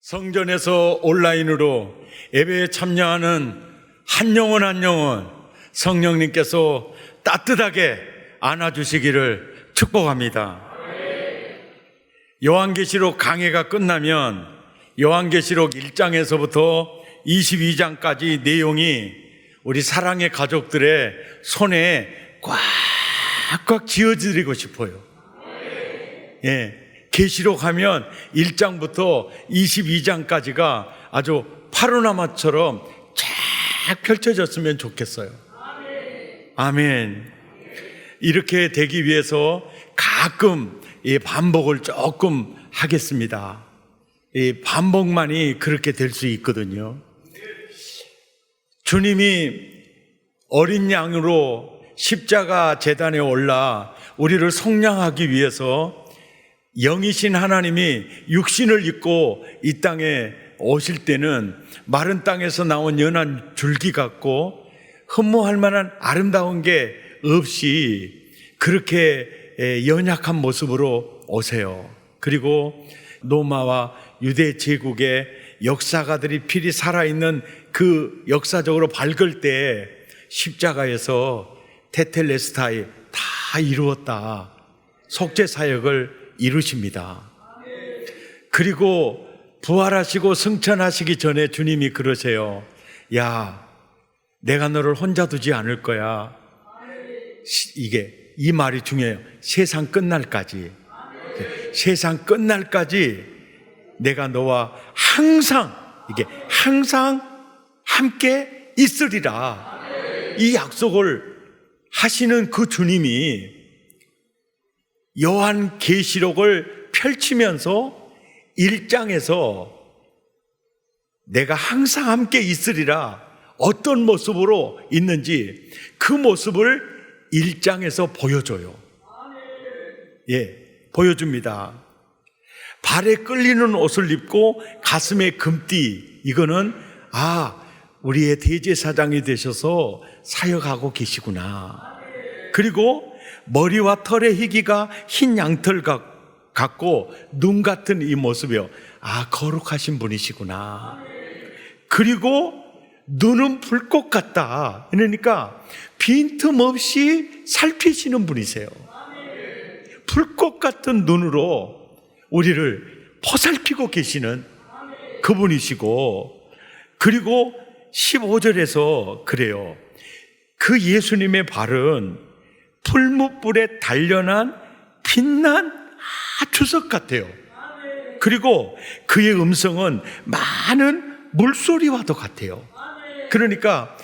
성전에서 온라인으로 예배에 참여하는 한 영혼 한 영혼 성령님께서 따뜻하게 안아주시기를 축복합니다. 요한계시록 강해가 끝나면 요한계시록 1장에서부터 22장까지 내용이 우리 사랑의 가족들의 손에 꽉꽉 쥐어드리고 싶어요. 계시록 하면 1장부터 22장까지가 아주 파노라마처럼 쫙 펼쳐졌으면 좋겠어요. 아멘. 이렇게 되기 위해서 가끔 이 반복을 조금 하겠습니다. 이 반복만이 그렇게 될 수 있거든요. 주님이 어린 양으로 십자가 제단에 올라 우리를 속량하기 위해서 영이신 하나님이 육신을 입고 이 땅에 오실 때는 마른 땅에서 나온 연한 줄기 같고 흠모할 만한 아름다운 게 없이 그렇게 연약한 모습으로 오세요. 그리고 로마와 유대 제국의 역사가들이 필히 살아있는 그 역사적으로 밝을 때 십자가에서 테텔레스타이 다 이루었다. 속죄 사역을 이루십니다. 그리고 부활하시고 승천하시기 전에 주님이 그러세요. 야, 내가 너를 혼자 두지 않을 거야. 이 말이 중요해요. 세상 끝날까지. 세상 끝날까지 내가 너와 항상 함께 있으리라. 이 약속을 하시는 그 주님이 요한계시록을 펼치면서 1장에서 내가 항상 함께 있으리라 어떤 모습으로 있는지 그 모습을 1장에서 보여줘요. 보여줍니다. 발에 끌리는 옷을 입고 가슴에 금띠, 이거는 우리의 대제사장이 되셔서 사역하고 계시구나. 그리고 머리와 털의 희기가 흰 양털 같고 눈 같은 이 모습이요. 거룩하신 분이시구나. 그리고 눈은 불꽃 같다. 그러니까 빈틈없이 살피시는 분이세요. 불꽃 같은 눈으로 우리를 보살피고 계시는 그분이시고, 그리고 15절에서 그래요. 그 예수님의 발은 풀무불에 단련한 빛난 주석 같아요. 그리고 그의 음성은 많은 물소리와도 같아요. 그러니까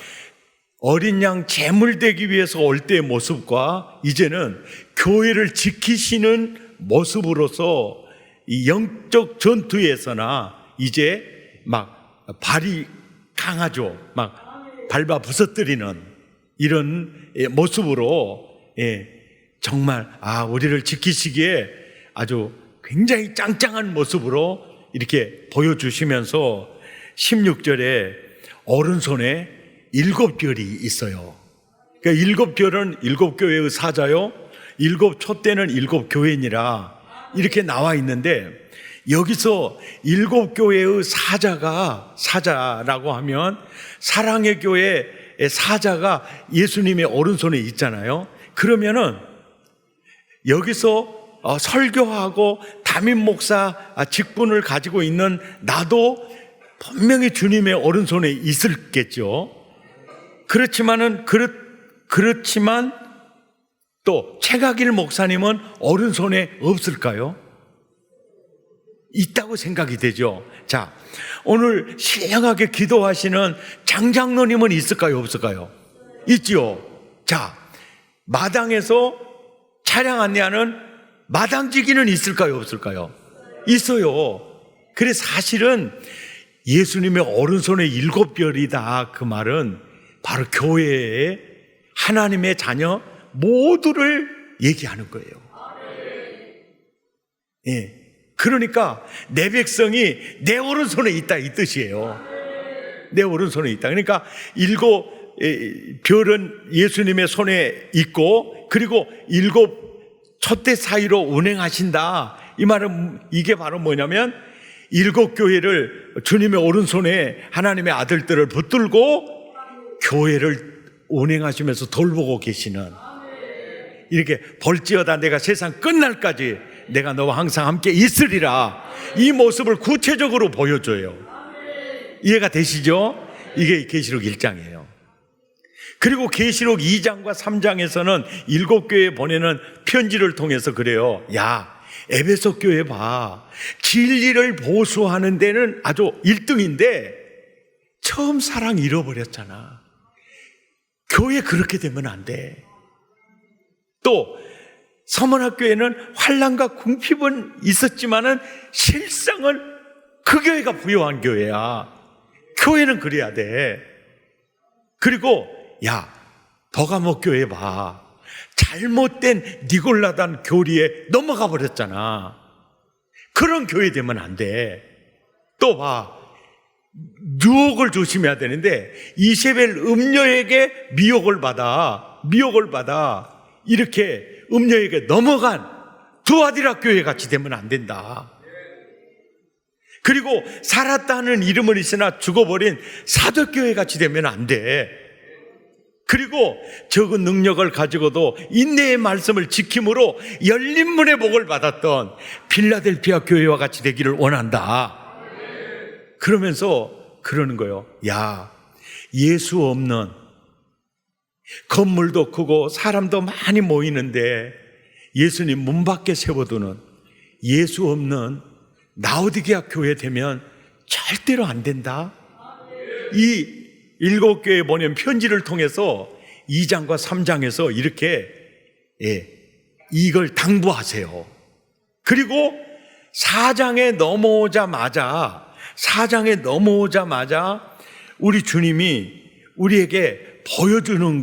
어린 양 제물되기 위해서 올 때의 모습과 이제는 교회를 지키시는 모습으로서 이 영적 전투에서나 이제 막 발이 강하죠. 막 밟아 부서뜨리는 이런 모습으로 정말 우리를 지키시기에 아주 굉장히 짱짱한 모습으로 이렇게 보여주시면서 16절에 오른손에 7별이 있어요. 그러니까 7별은 7교회의 사자요, 7촛대는 7교회니라 이렇게 나와 있는데, 여기서 7교회의 사자라고 하면 사랑의 교회의 사자가 예수님의 오른손에 있잖아요. 그러면은 여기서 설교하고 담임 목사 직분을 가지고 있는 나도 분명히 주님의 오른손에 있을겠죠. 그렇지만 또 최가길 목사님은 오른손에 없을까요? 있다고 생각이 되죠. 자, 오늘 신령하게 기도하시는 장장로님은 있을까요? 없을까요? 있지요. 자, 마당에서 차량 안내하는 마당지기는 있을까요? 없을까요? 있어요. 그래서 사실은 예수님의 오른손에 7별이다. 그 말은 바로 교회의 하나님의 자녀 모두를 얘기하는 거예요. 그러니까 내 백성이 내 오른손에 있다 이 뜻이에요. 내 오른손에 있다. 그러니까 7별은 예수님의 손에 있고, 그리고 7촛대 사이로 운행하신다. 이 말은 이게 바로 뭐냐면 일곱 교회를 주님의 오른손에 하나님의 아들들을 붙들고 교회를 운행하시면서 돌보고 계시는, 이렇게 볼지어다 내가 세상 끝날까지 내가 너와 항상 함께 있으리라, 이 모습을 구체적으로 보여줘요. 이해가 되시죠? 이게 계시록 1장이에요. 그리고 계시록 2장과 3장에서는 일곱 교회에 보내는 편지를 통해서 그래요. 야, 에베소 교회 봐. 진리를 보수하는 데는 아주 1등인데 처음 사랑 잃어버렸잖아. 교회 그렇게 되면 안 돼. 또 서문학교에는 환난과 궁핍은 있었지만은 실상은 그 교회가 부요한 교회야. 교회는 그래야 돼. 그리고 야, 버가모 교회 봐. 잘못된 니골라단 교리에 넘어가 버렸잖아. 그런 교회 되면 안 돼. 또 봐, 유혹을 조심해야 되는데 이세벨 음녀에게 미혹을 받아 이렇게 음녀에게 넘어간 두아디라 교회 같이 되면 안 된다. 그리고 살았다는 이름은 있으나 죽어버린 사도교회 같이 되면 안 돼. 그리고 적은 능력을 가지고도 인내의 말씀을 지킴으로 열린 문의 복을 받았던 필라델피아 교회와 같이 되기를 원한다. 그러면서 그러는 거예요. 야, 예수 없는, 건물도 크고 사람도 많이 모이는데 예수님 문 밖에 세워두는 예수 없는 라오디게아 교회 되면 절대로 안 된다. 이 일곱 교회에 보낸 편지를 통해서 2장과 3장에서 이렇게 이걸 당부하세요. 그리고 4장에 넘어오자마자 우리 주님이 우리에게 보여주시는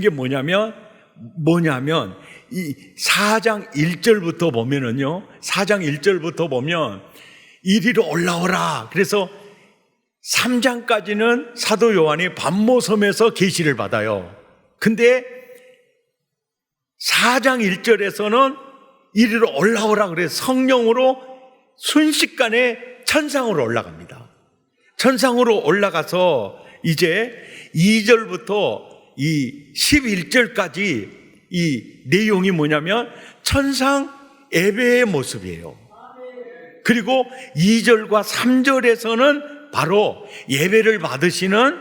게 뭐냐면 이 4장 1절부터 보면은요, 4장 1절부터 보면 이리로 올라오라. 그래서 3장까지는 사도 요한이 반모섬에서 계시를 받아요. 근데 4장 1절에서는 이리로 올라오라 그래서 성령으로 순식간에 천상으로 올라갑니다. 천상으로 올라가서 이제 2절부터 이 11절까지 이 내용이 뭐냐면 천상 예배의 모습이에요. 그리고 2절과 3절에서는 바로 예배를 받으시는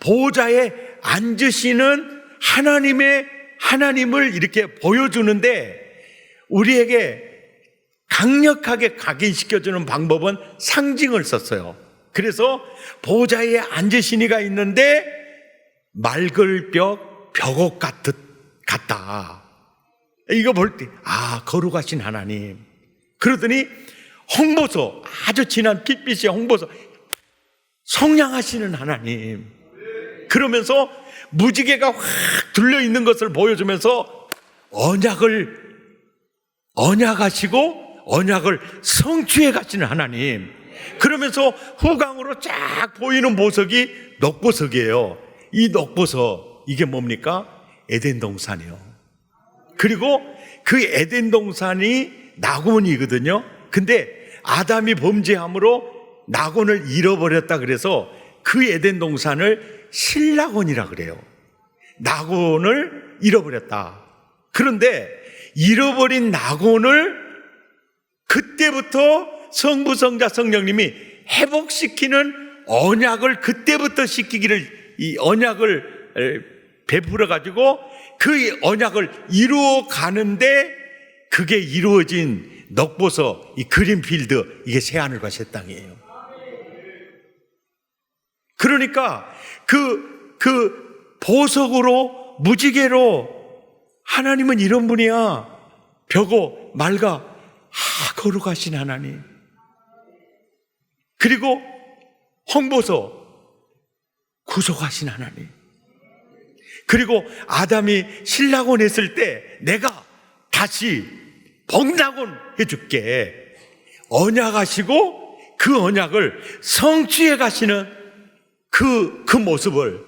보좌에 앉으시는 하나님을 이렇게 보여주는데, 우리에게 강력하게 각인시켜주는 방법은 상징을 썼어요. 그래서 보좌에 앉으신 이가 있는데 맑을 벽옥 같다. 이거 볼 때 거룩하신 하나님. 그러더니 홍보소, 아주 진한 빛빛의 홍보소, 성량하시는 하나님. 그러면서 무지개가 확 둘러있는 것을 보여주면서 언약하시고 언약을 성취해 가시는 하나님. 그러면서 후광으로 쫙 보이는 보석이 녹보석이에요. 이 녹보석, 이게 뭡니까? 에덴 동산이요. 그리고 그 에덴 동산이 낙원이거든요. 근데 아담이 범죄함으로 낙원을 잃어버렸다 그래서 그 에덴 동산을 신낙원이라 그래요. 낙원을 잃어버렸다. 그런데 잃어버린 낙원을 그때부터 성부, 성자, 성령님이 회복시키는 언약을 그때부터 시키기를, 이 언약을 베풀어 가지고 그 언약을 이루어 가는데, 그게 이루어진 녹보석, 이 그린필드, 이게 새하늘과 새 땅이에요. 그러니까 그 보석으로, 무지개로 하나님은 이런 분이야. 벽오, 맑아, 거룩하신 하나님. 그리고 홍보석, 구속하신 하나님. 그리고 아담이 신낙원 했을 때 내가 다시 복낙원 해줄게. 언약하시고 그 언약을 성취해 가시는 그 모습을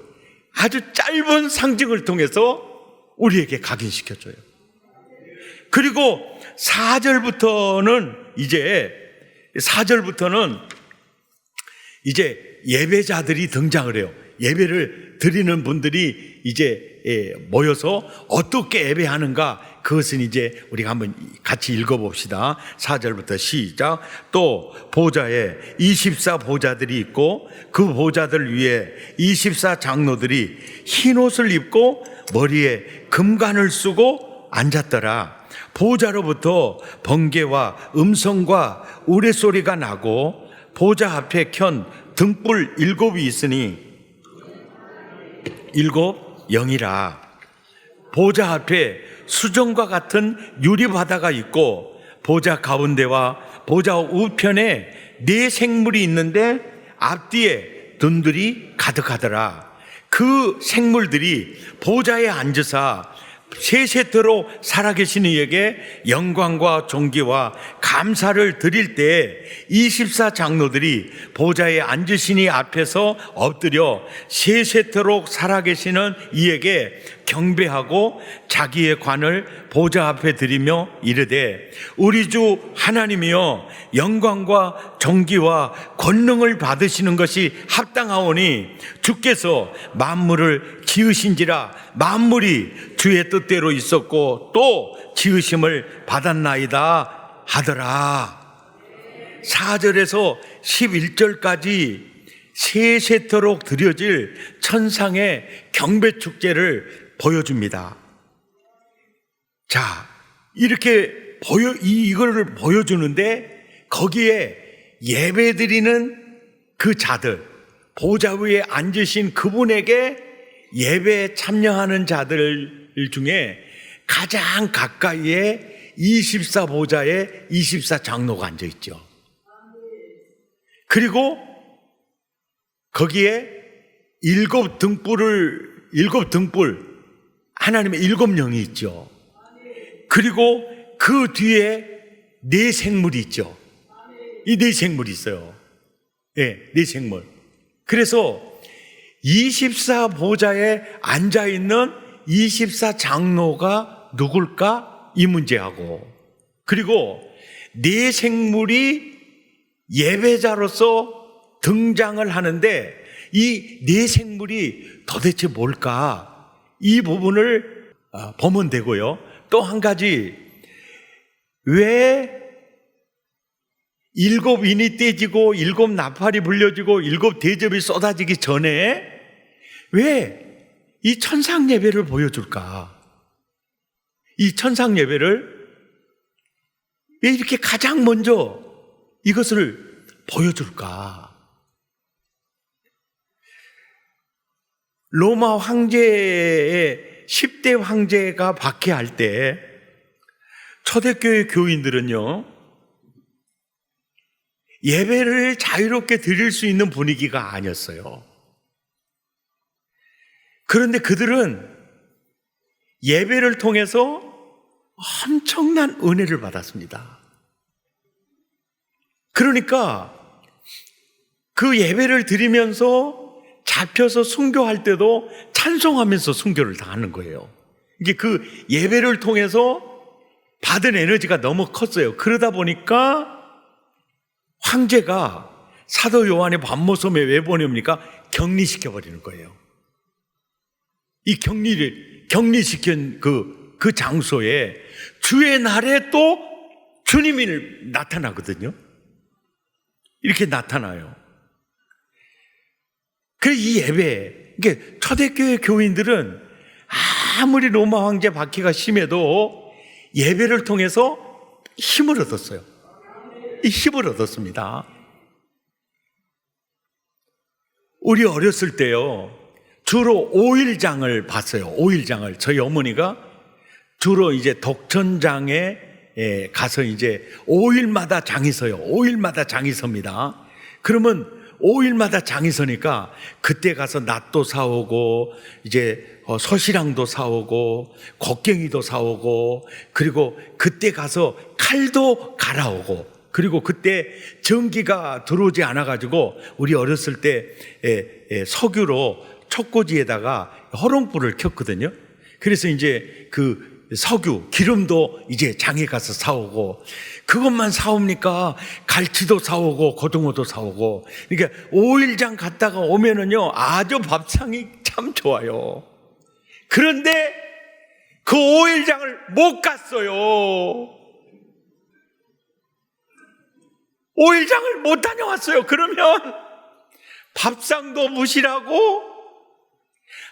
아주 짧은 상징을 통해서 우리에게 각인시켜줘요. 그리고 4절부터는 이제 4절부터는 이제 예배자들이 등장을 해요. 예배를 드리는 분들이 이제 모여서 어떻게 예배하는가, 그것은 이제 우리가 한번 같이 읽어봅시다. 4절부터 시작. 또 보좌에 24 보좌들이 있고 그 보좌들 위에 24 장로들이 흰 옷을 입고 머리에 금관을 쓰고 앉았더라. 보좌로부터 번개와 음성과 우레소리가 나고 보좌 앞에 켠 등불 7이 있으니 7 영이라. 보좌 앞에 수정과 같은 유리바다가 있고 보좌 가운데와 보좌 우편에 4 생물이 있는데 앞뒤에 등들이 가득하더라. 그 생물들이 보좌에 앉으사 세세토록 살아계신 이에게 영광과 존귀와 감사를 드릴 때 24 장로들이 보좌에 앉으시니 앞에서 엎드려 세세토록 살아계시는 이에게 경배하고 자기의 관을 보좌 앞에 드리며 이르되 우리 주 하나님이여 영광과 존귀와 권능을 받으시는 것이 합당하오니 주께서 만물을 지으신지라 만물이 주의 뜻대로 있었고 또 지으심을 받았나이다 하더라. 4절에서 11절까지 세세토록 드려질 천상의 경배 축제를 보여줍니다. 자, 이렇게 이거를 보여주는데 거기에 예배드리는 그 자들, 보좌 위에 앉으신 그분에게 예배에 참여하는 자들 중에 가장 가까이에 24 보좌에 24 장로가 앉아 있죠. 그리고 거기에 7 등불, 하나님의 7 영이 있죠. 그리고 그 뒤에 4 생물이 있죠. 이 4 생물이 있어요. 네, 4 생물. 그래서 24 보좌에 앉아있는 24 장로가 누굴까? 이 문제하고, 그리고 4 생물이 예배자로서 등장을 하는데 이 4 생물이 도대체 뭘까? 이 부분을 보면 되고요. 또 한 가지, 왜 7 인이 떼지고 7 나팔이 불려지고 7 대접이 쏟아지기 전에 왜 이 천상 예배를 보여줄까? 이 천상 예배를 왜 이렇게 가장 먼저 이것을 보여줄까? 로마 황제의 10대 황제가 박해할 때 초대교회 교인들은요, 예배를 자유롭게 드릴 수 있는 분위기가 아니었어요. 그런데 그들은 예배를 통해서 엄청난 은혜를 받았습니다. 그러니까 그 예배를 드리면서 잡혀서 순교할 때도 찬송하면서 순교를 다 하는 거예요. 이게 그 예배를 통해서 받은 에너지가 너무 컸어요. 그러다 보니까 황제가 사도 요한의 반모섬에 왜 보냅니까? 격리시켜버리는 거예요. 이 격리시킨 그 장소에 주의 날에 또 주님이 나타나거든요. 이렇게 나타나요. 그래서 이 예배, 이게 초대교회 교인들은 아무리 로마 황제 박해가 심해도 예배를 통해서 힘을 얻었어요. 이 힘을 얻었습니다. 우리 어렸을 때요, 주로 5일장을 봤어요. 5일장을. 저희 어머니가 주로 이제 독천장에 가서 이제 5일마다 장이 서요. 5일마다 장이 섭니다. 그러면 5일마다 장이 서니까 그때 가서 낫도 사오고 이제 서시랑도 사오고 곡괭이도 사오고, 그리고 그때 가서 칼도 갈아오고, 그리고 그때 전기가 들어오지 않아가지고 우리 어렸을 때 석유로 촉꽂이에다가 호롱불을 켰거든요. 그래서 이제 그 석유, 기름도 이제 장에 가서 사오고, 그것만 사옵니까? 갈치도 사오고 고등어도 사오고. 그러니까 5일장 갔다가 오면은요 아주 밥상이 참 좋아요. 그런데 그 5일장을 못 갔어요. 5일장을 못 다녀왔어요. 그러면 밥상도 무시하고,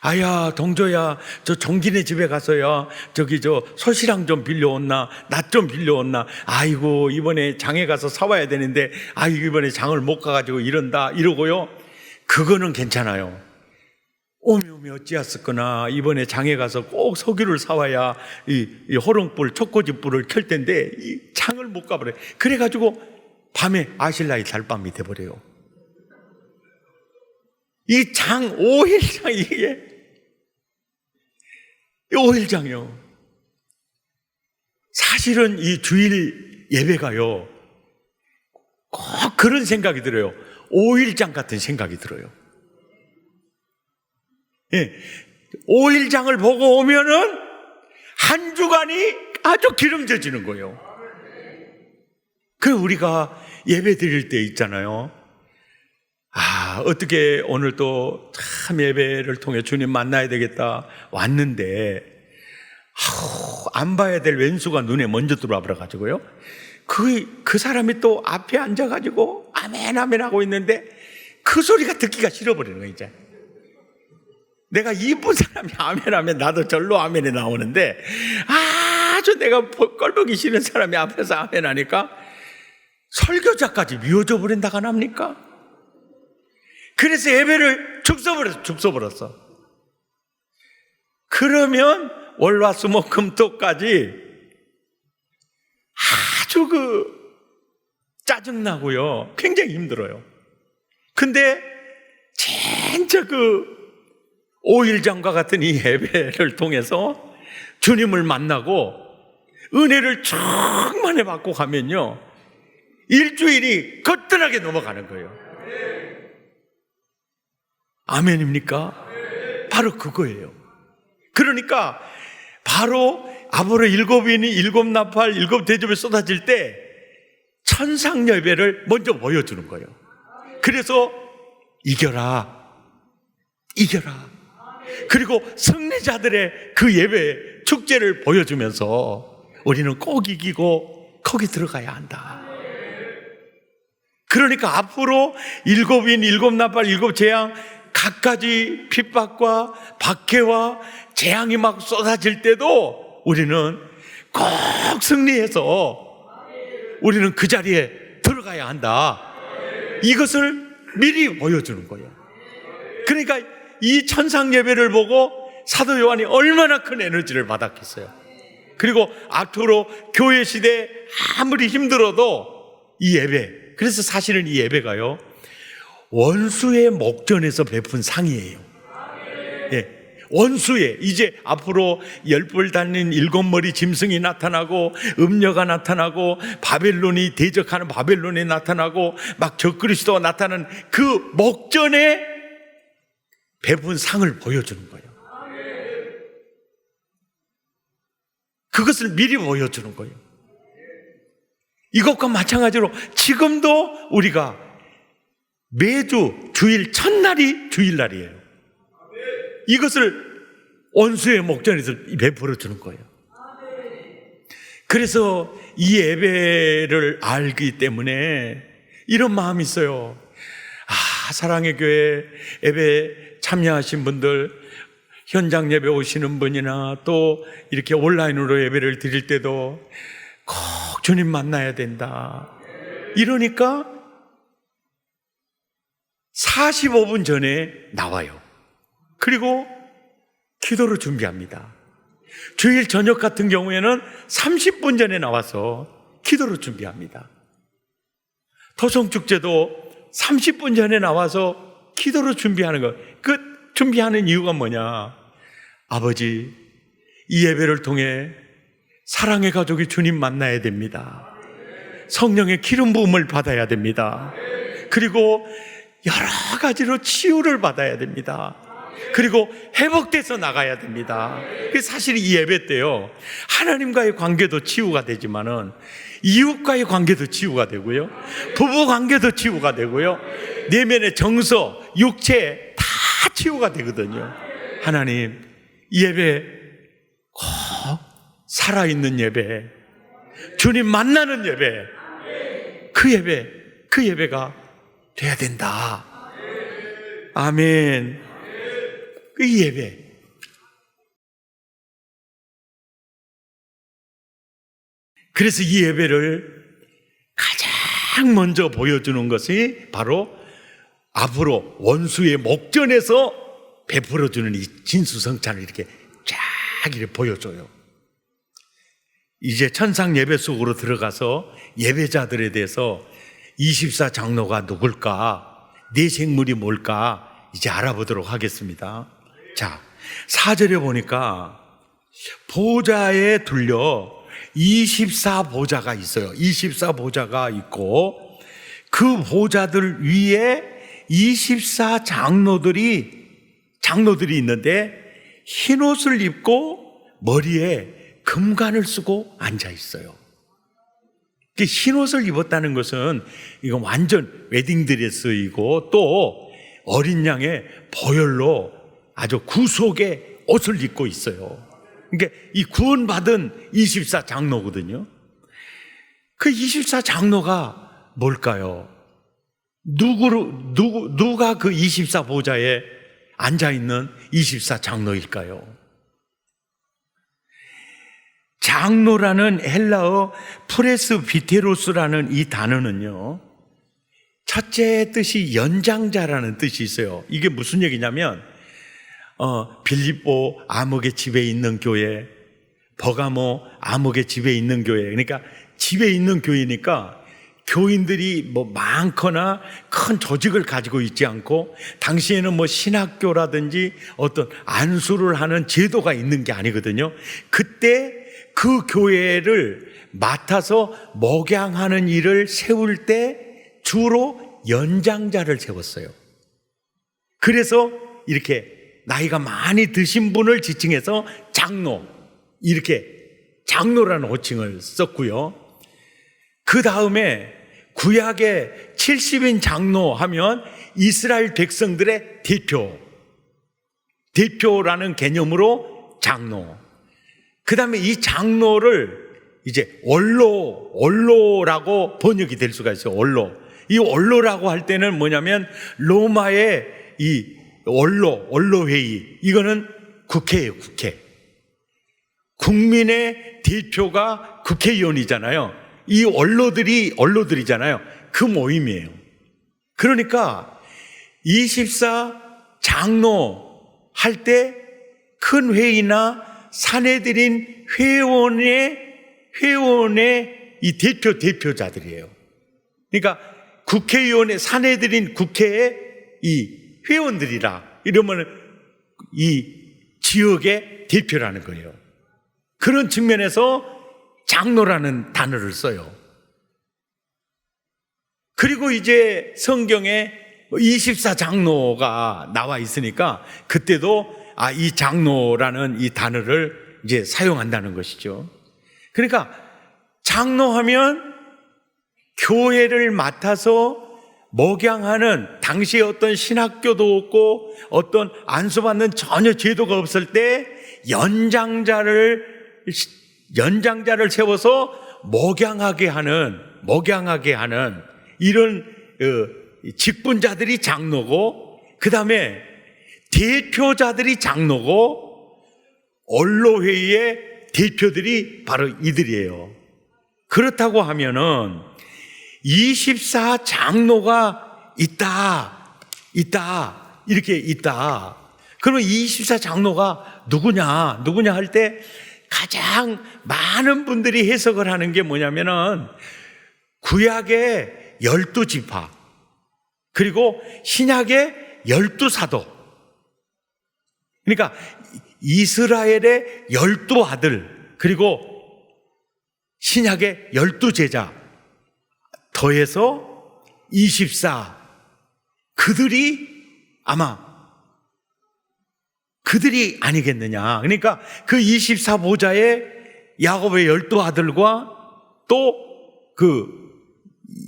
아야 동조야 저 종기네 집에 가서야 저기 저 소시랑 좀 빌려온나, 낫 좀 빌려온나. 아이고 이번에 장에 가서 사와야 되는데 아이고 이번에 장을 못 가가지고 이런다 이러고요. 그거는 괜찮아요. 오미 어찌했었거나 이번에 장에 가서 꼭 석유를 사와야 이 호롱불 촉고지불을 켤 텐데 이 장을 못 가버려요. 그래가지고 밤에 아실라이 달밤이 돼버려요. 이 장 5일장, 이게 5일장이요. 사실은 이 주일 예배가요 꼭 그런 생각이 들어요. 5일장 같은 생각이 들어요. 예, 5일장을 보고 오면은 한 주간이 아주 기름져지는 거예요. 그 우리가 예배 드릴 때 있잖아요. 어떻게 오늘 또 참 예배를 통해 주님 만나야 되겠다 왔는데, 안 봐야 될 왼수가 눈에 먼저 들어와 버려가지고요. 그 사람이 또 앞에 앉아가지고 아멘 아멘 하고 있는데 그 소리가 듣기가 싫어버리는 거예요. 이제 내가 이쁜 사람이 아멘 하면 나도 절로 아멘이 나오는데, 아주 내가 꼴보기 싫은 사람이 앞에서 아멘 하니까 설교자까지 미워져 버린다가 안 합니까? 그래서 예배를 죽서버렸어. 그러면 월화수목금토까지 아주 짜증나고요. 굉장히 힘들어요. 근데 진짜 5일장과 같은 이 예배를 통해서 주님을 만나고 은혜를 충만히 받고 가면요, 일주일이 거뜬하게 넘어가는 거예요. 아멘입니까? 바로 그거예요. 그러니까 바로 아보로 7인이 7나팔 7대접에 쏟아질 때 천상 예배를 먼저 보여주는 거예요. 그래서 이겨라. 그리고 승리자들의 그 예배 축제를 보여주면서 우리는 꼭 이기고 거기 들어가야 한다. 그러니까 앞으로 7인 7나팔 7재앙 갖가지 핍박과 박해와 재앙이 막 쏟아질 때도 우리는 꼭 승리해서 우리는 그 자리에 들어가야 한다. 이것을 미리 보여주는 거예요. 그러니까 이 천상 예배를 보고 사도 요한이 얼마나 큰 에너지를 받았겠어요. 그리고 앞으로 교회 시대에 아무리 힘들어도 이 예배, 그래서 사실은 이 예배가요 원수의 목전에서 베푼 상이에요. 예, 원수의, 이제 앞으로 10뿔 달린 7머리 짐승이 나타나고 음녀가 나타나고 바벨론이 대적하는 바벨론이 나타나고 막 적그리스도가 나타나는 그 목전에 베푼 상을 보여주는 거예요. 그것을 미리 보여주는 거예요. 이것과 마찬가지로 지금도 우리가 매주 주일 첫날이 주일날이에요. 이것을 원수의 목전에서 베풀어 주는 거예요. 그래서 이 예배를 알기 때문에 이런 마음이 있어요. 사랑의 교회 예배 참여하신 분들, 현장 예배 오시는 분이나 또 이렇게 온라인으로 예배를 드릴 때도 꼭 주님 만나야 된다. 이러니까 45분 전에 나와요. 그리고 기도를 준비합니다. 주일 저녁 같은 경우에는 30분 전에 나와서 기도를 준비합니다. 토성축제도 30분 전에 나와서 기도를 준비하는 것. 그 준비하는 이유가 뭐냐? 아버지, 이 예배를 통해 사랑의 가족이 주님 만나야 됩니다. 성령의 기름 부음을 받아야 됩니다. 그리고 여러 가지로 치유를 받아야 됩니다. 그리고 회복돼서 나가야 됩니다. 사실 이 예배 때요, 하나님과의 관계도 치유가 되지만은 이웃과의 관계도 치유가 되고요, 부부 관계도 치유가 되고요, 내면의 정서, 육체 다 치유가 되거든요. 하나님, 이 예배 꼭 살아있는 예배, 주님 만나는 예배, 그 예배가 돼야 된다. 아멘. 이 예배, 그래서 이 예배를 가장 먼저 보여주는 것이 바로 앞으로 원수의 목전에서 베풀어주는 이 진수성찬을 이렇게 쫙 이렇게 보여줘요. 이제 천상 예배 속으로 들어가서 예배자들에 대해서 24장로가 누굴까, 내 생물이 뭘까 이제 알아보도록 하겠습니다. 자, 4절에 보니까 보좌에 둘려 24보좌가 있어요. 24보좌가 있고 그 보좌들 위에 24장로들이 있는데 흰옷을 입고 머리에 금관을 쓰고 앉아 있어요. 흰옷을 입었다는 것은 이건 완전 웨딩드레스이고 또 어린 양의 보혈로 아주 구속의 옷을 입고 있어요. 그러니까 이 구원받은 24장로거든요. 그 24장로가 뭘까요? 누가 그 24보좌에 앉아있는 24장로일까요? 장로라는 헬라어 프레스비테로스라는 이 단어는요, 첫째 뜻이 연장자라는 뜻이 있어요. 이게 무슨 얘기냐면 빌립보 아목의 집에 있는 교회, 버가모 아목의 집에 있는 교회, 그러니까 집에 있는 교회니까 교인들이 뭐 많거나 큰 조직을 가지고 있지 않고, 당시에는 뭐 신학교라든지 어떤 안수를 하는 제도가 있는 게 아니거든요. 그때 그 교회를 맡아서 목양하는 일을 세울 때 주로 연장자를 세웠어요. 그래서 이렇게 나이가 많이 드신 분을 지칭해서 장로, 이렇게 장로라는 호칭을 썼고요. 그 다음에 구약의 70인 장로 하면 이스라엘 백성들의 대표라는 개념으로 장로. 그 다음에 이 장로를 이제 원로라고 번역이 될 수가 있어요. 이 원로라고 할 때는 뭐냐면 로마의 이 원로회의, 이거는 국회예요. 국민의 대표가 국회의원이잖아요. 이 원로들이잖아요. 그 모임이에요. 그러니까 24장로 할 때 큰 회의나 사내들인 회원의 이 대표자들이에요. 그러니까 국회의원의 사내들인 국회의 이 회원들이라 이러면 이 지역의 대표라는 거예요. 그런 측면에서 장로라는 단어를 써요. 그리고 이제 성경에 24장로가 나와 있으니까 그때도 이 장로라는 이 단어를 이제 사용한다는 것이죠. 그러니까 장로하면 교회를 맡아서 목양하는, 당시에 어떤 신학교도 없고 어떤 안수받는 전혀 제도가 없을 때 연장자를 세워서 목양하게 하는 이런 직분자들이 장로고, 그 다음에 대표자들이 장로고, 원로회의의 대표들이 바로 이들이에요. 그렇다고 하면은 24장로가 있다. 그러면 24장로가 누구냐 할 때 가장 많은 분들이 해석을 하는 게 뭐냐면은 구약의 12지파, 그리고 신약의 12사도, 그러니까 이스라엘의 12아들, 그리고 신약의 12제자 더해서 24, 그들이 아마 그들이 아니겠느냐. 그러니까 그 24보좌에 야곱의 12아들과 또 그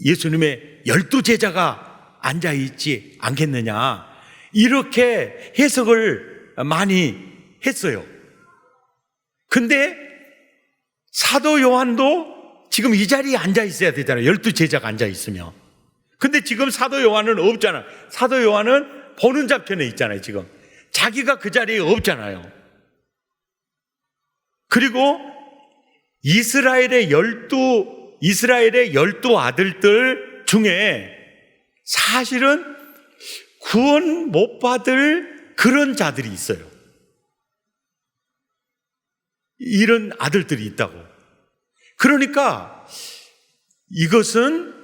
예수님의 12제자가 앉아있지 않겠느냐. 이렇게 해석을 많이 했어요. 근데 사도 요한도 지금 이 자리에 앉아 있어야 되잖아요. 12제자가 앉아 있으면. 근데 지금 사도 요한은 없잖아요. 사도 요한은 보는 좌편에 있잖아요. 지금 자기가 그 자리에 없잖아요. 그리고 이스라엘의 12 아들들 중에 사실은 구원 못 받을 그런 자들이 있어요. 이런 아들들이 있다고. 그러니까 이것은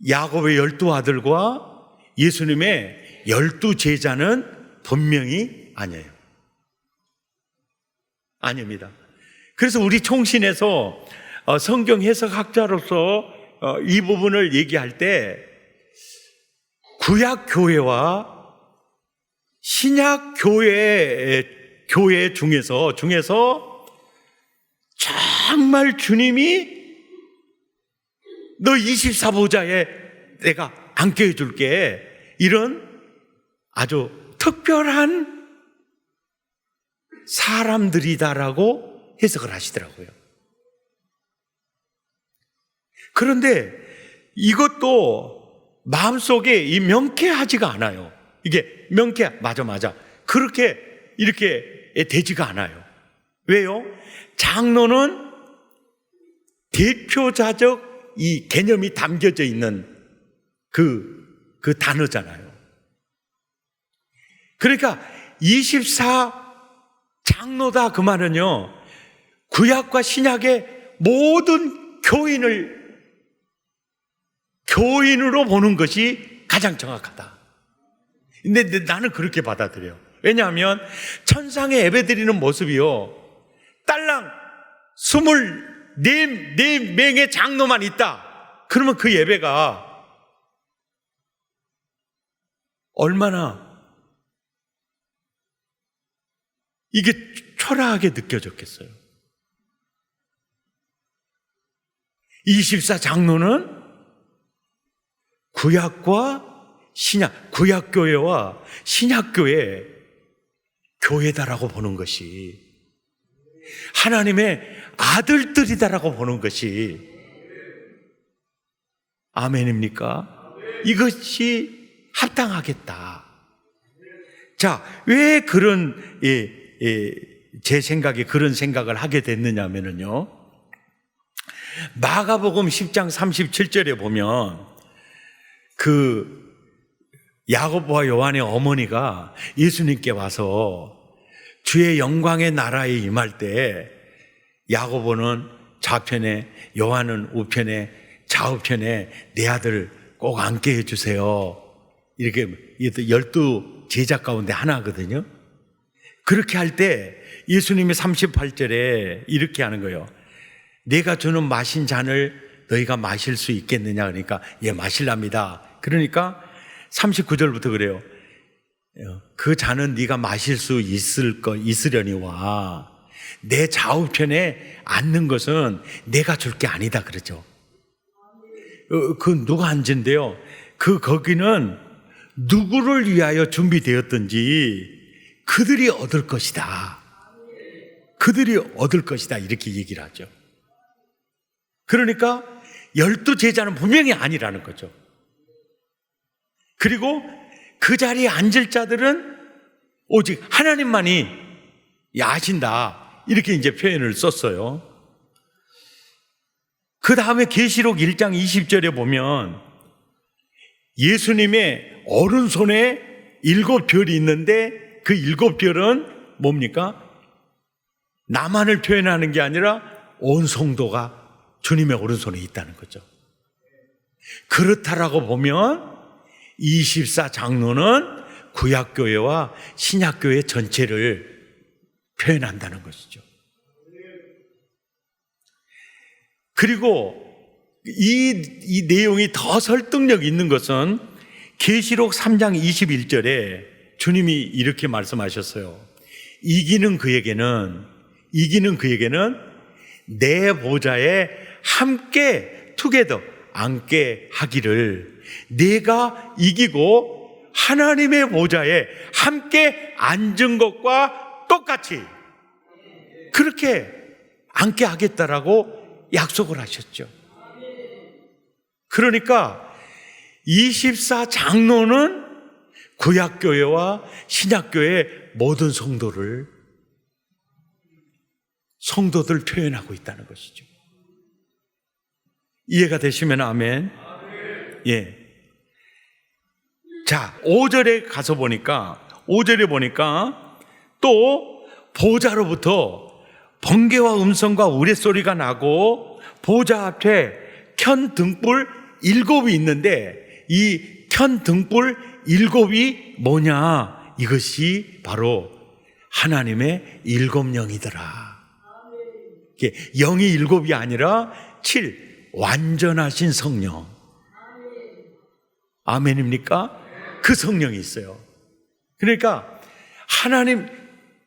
야곱의 12아들과 예수님의 12제자는 분명히 아니에요. 아닙니다. 그래서 우리 총신에서 성경 해석학자로서 이 부분을 얘기할 때 구약 교회와 신약 교회 중에서 정말 주님이 너 24보좌에 내가 앉게 해줄게, 이런 아주 특별한 사람들이다라고 해석을 하시더라고요. 그런데 이것도 마음속에 이 명쾌하지가 않아요. 이게 맞아. 그렇게 이렇게 되지가 않아요. 왜요? 장로는 대표자적 이 개념이 담겨져 있는 그 단어잖아요. 그러니까 24 장로다 그 말은요, 구약과 신약의 모든 교인으로 보는 것이 가장 정확하다. 근데 나는 그렇게 받아들여요. 왜냐하면 천상에 예배드리는 모습이요, 딸랑 24명의 장로만 있다. 그러면 그 예배가 얼마나 이게 초라하게 느껴졌겠어요. 24 장로는 구약교회와 신약교회 교회다라고 보는 것이, 하나님의 아들들이다라고 보는 것이, 아멘입니까? 이것이 합당하겠다. 자, 왜 그런 제 생각에 그런 생각을 하게 됐느냐면요, 마가복음 10장 37절에 보면 그 야고보와 요한의 어머니가 예수님께 와서 주의 영광의 나라에 임할 때 야고보는 좌편에, 요한은 우편에, 좌우편에 내 아들 꼭 앉게 해주세요. 이렇게 12제자 가운데 하나거든요. 그렇게 할 때 예수님이 38절에 이렇게 하는 거예요. 내가 주는 마신 잔을 너희가 마실 수 있겠느냐? 그러니까 예, 마실랍니다. 그러니까 39절부터 그래요. 그 잔은 네가 마실 수 있으려니와 내 좌우편에 앉는 것은 내가 줄 게 아니다 그러죠. 그 누가 앉은데요? 거기는 누구를 위하여 준비되었든지 그들이 얻을 것이다. 그들이 얻을 것이다. 이렇게 얘기를 하죠. 그러니까 12제자는 분명히 아니라는 거죠. 그리고 그 자리에 앉을 자들은 오직 하나님만이 아신다. 이렇게 이제 표현을 썼어요. 그 다음에 계시록 1장 20절에 보면 예수님의 오른손에 7별이 있는데 그 7별은 뭡니까? 나만을 표현하는 게 아니라 온 성도가 주님의 오른손에 있다는 거죠. 그렇다라고 보면 24 장로는 구약교회와 신약교회 전체를 표현한다는 것이죠. 그리고 이 내용이 더 설득력 있는 것은 계시록 3장 21절에 주님이 이렇게 말씀하셨어요. 이기는 그에게는 내 보좌에 함께 투게더 앉게 하기를, 내가 이기고 하나님의 보좌에 함께 앉은 것과 똑같이 그렇게 앉게 하겠다라고 약속을 하셨죠. 그러니까 24장로는 구약교회와 신약교회 모든 성도들 표현하고 있다는 것이죠. 이해가 되시면 아멘. 예. 자, 5절에 가서 보니까, 5절에 보니까 또 보좌로부터 번개와 음성과 우레소리가 나고 보좌 앞에 켠 등불 7이 있는데, 이 켠 등불 7이 뭐냐? 이것이 바로 하나님의 7영이더라. 영이 7이 아니라 7, 완전하신 성령. 아멘입니까? 그 성령이 있어요. 그러니까 하나님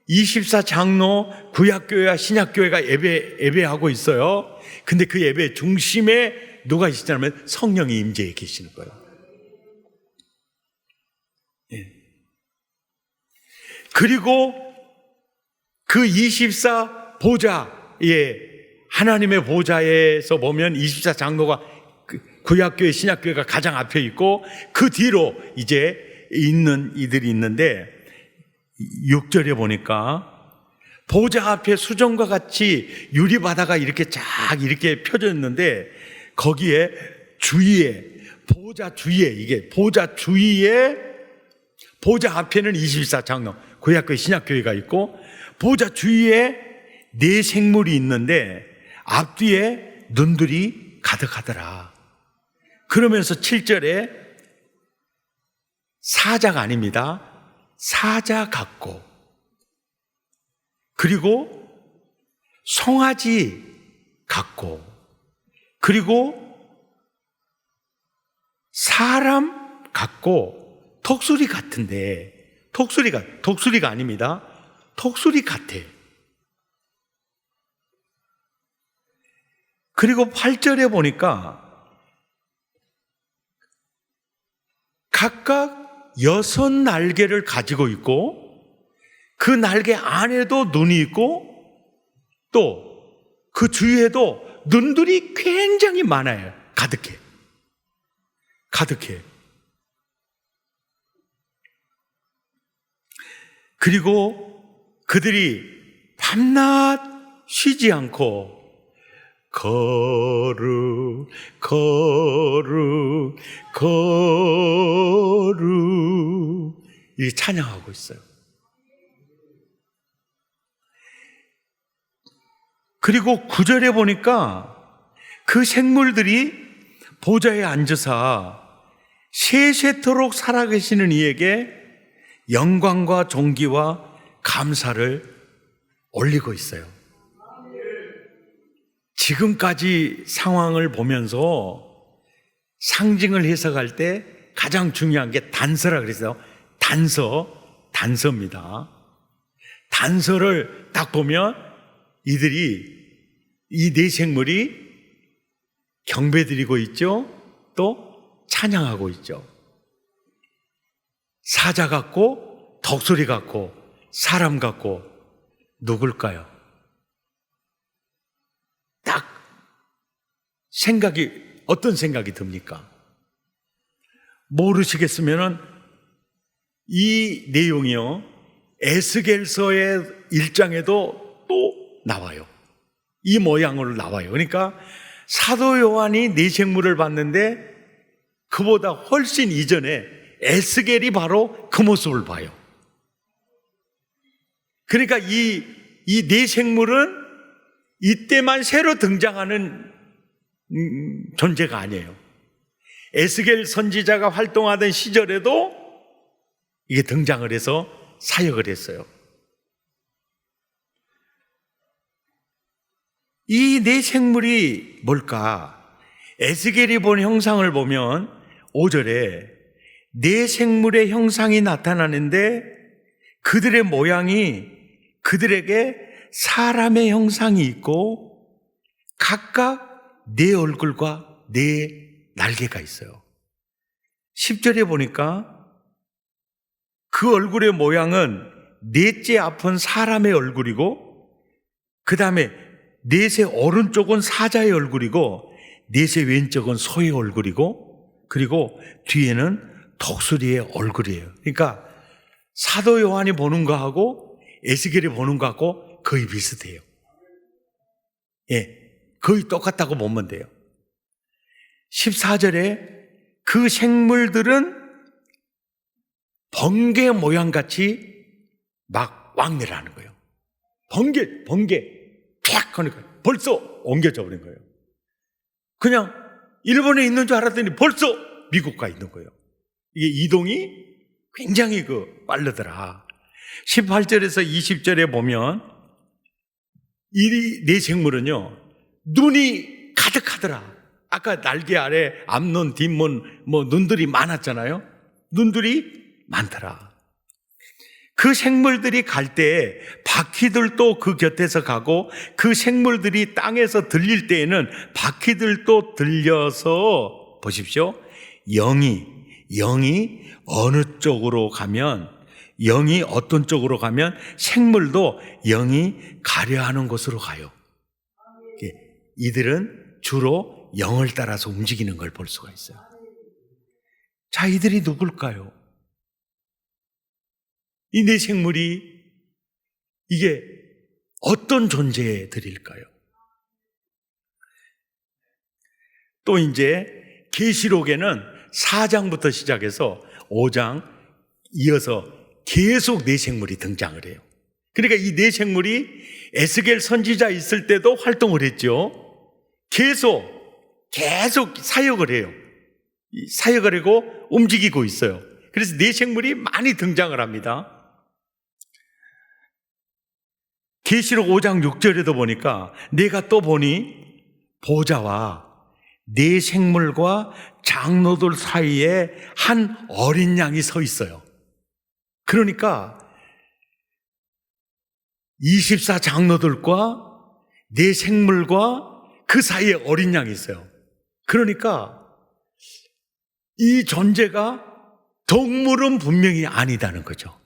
24장로 구약교회와 신약교회가 예배하고 있어요. 근데 그 예배 중심에 누가 계시냐면 성령이 임재해 계시는 거예요. 예. 그리고 그 24 보좌에, 하나님의 보좌에서 보면 24장로가 구약교회, 신약교회가 가장 앞에 있고, 그 뒤로 이제 있는 이들이 있는데, 6절에 보니까 보좌 앞에 수정과 같이 유리바다가 이렇게 쫙 이렇게 펴져 있는데, 거기에 주위에, 보좌 주위에, 이게 보좌 주위에, 보좌 앞에는 24장로, 구약교회, 신약교회가 있고, 보좌 주위에 4 생물이 있는데 앞뒤에 눈들이 가득하더라. 그러면서 7절에 사자가 아닙니다. 사자 같고, 그리고 송아지 같고, 그리고 사람 같고, 독수리 같은데, 독수리가 아닙니다. 독수리 같아. 그리고 8절에 보니까 각각 6 날개를 가지고 있고, 그 날개 안에도 눈이 있고, 또 그 주위에도 눈들이 굉장히 많아요. 가득해. 그리고 그들이 밤낮 쉬지 않고 거룩 이 찬양하고 있어요. 그리고 9절에 보니까 그 생물들이 보좌에 앉으사 세세토록 살아계시는 이에게 영광과 존귀와 감사를 올리고 있어요. 지금까지 상황을 보면서 상징을 해석할 때 가장 중요한 게 단서라 그랬어요. 단서입니다. 단서를 딱 보면 이들이, 이 4 생물이 경배드리고 있죠. 또 찬양하고 있죠. 사자 같고, 독수리 같고, 사람 같고, 누굴까요? 딱 어떤 생각이 듭니까? 모르시겠으면은 이 내용이요, 에스겔서의 1장에도 또 나와요. 이 모양으로 나와요. 그러니까 사도 요한이 4 생물을 봤는데 그보다 훨씬 이전에 에스겔이 바로 그 모습을 봐요. 그러니까 이 4 생물은 이때만 새로 등장하는 존재가 아니에요. 에스겔 선지자가 활동하던 시절에도 이게 등장을 해서 사역을 했어요. 이 4 생물이 뭘까? 에스겔이 본 형상을 보면 5절에 4 생물의 형상이 나타나는데 그들의 모양이 그들에게 사람의 형상이 있고 각각 네 얼굴과 네 날개가 있어요. 10절에 보니까 그 얼굴의 모양은 넷째 앞은 사람의 얼굴이고 그 다음에 넷의 오른쪽은 사자의 얼굴이고 넷의 왼쪽은 소의 얼굴이고 그리고 뒤에는 독수리의 얼굴이에요. 그러니까 사도 요한이 보는 거하고 에스겔이 보는 거하고 거의 비슷해요. 예, 거의 똑같다고 보면 돼요. 14절에 그 생물들은 번개 모양같이 막 왕래를 하는 거예요. 번개 쫙 하니까 벌써 옮겨져 버린 거예요. 그냥 일본에 있는 줄 알았더니 벌써 미국 가 있는 거예요. 이게 이동이 굉장히 빠르더라. 18절에서 20절에 보면 이 네 생물은요, 눈이 가득하더라. 아까 날개 아래 앞눈, 뒷문, 눈들이 많았잖아요. 눈들이 많더라. 그 생물들이 갈 때 바퀴들도 그 곁에서 가고 그 생물들이 땅에서 들릴 때에는 바퀴들도 들려서 보십시오. 영이 어느 쪽으로 가면 영이 어떤 쪽으로 가면 생물도 영이 가려 하는 곳으로 가요. 이들은 주로 영을 따라서 움직이는 걸 볼 수가 있어요. 자, 이들이 누굴까요? 이 네 생물이 이게 어떤 존재들일까요? 또 이제 계시록에는 4장부터 시작해서 5장 이어서 계속 네 생물이 등장을 해요. 그러니까 이 네 생물이 에스겔 선지자 있을 때도 활동을 했죠. 계속 사역을 해요. 사역을 하고 움직이고 있어요. 그래서 네 생물이 많이 등장을 합니다. 계시록 5장 6절에도 보니까 내가 또 보니 보좌와 네 생물과 장로들 사이에 한 어린 양이 서 있어요. 그러니까 24 장로들과 네 생물과 그 사이에 어린 양이 있어요. 그러니까 이 존재가 동물은 분명히 아니다는 거죠.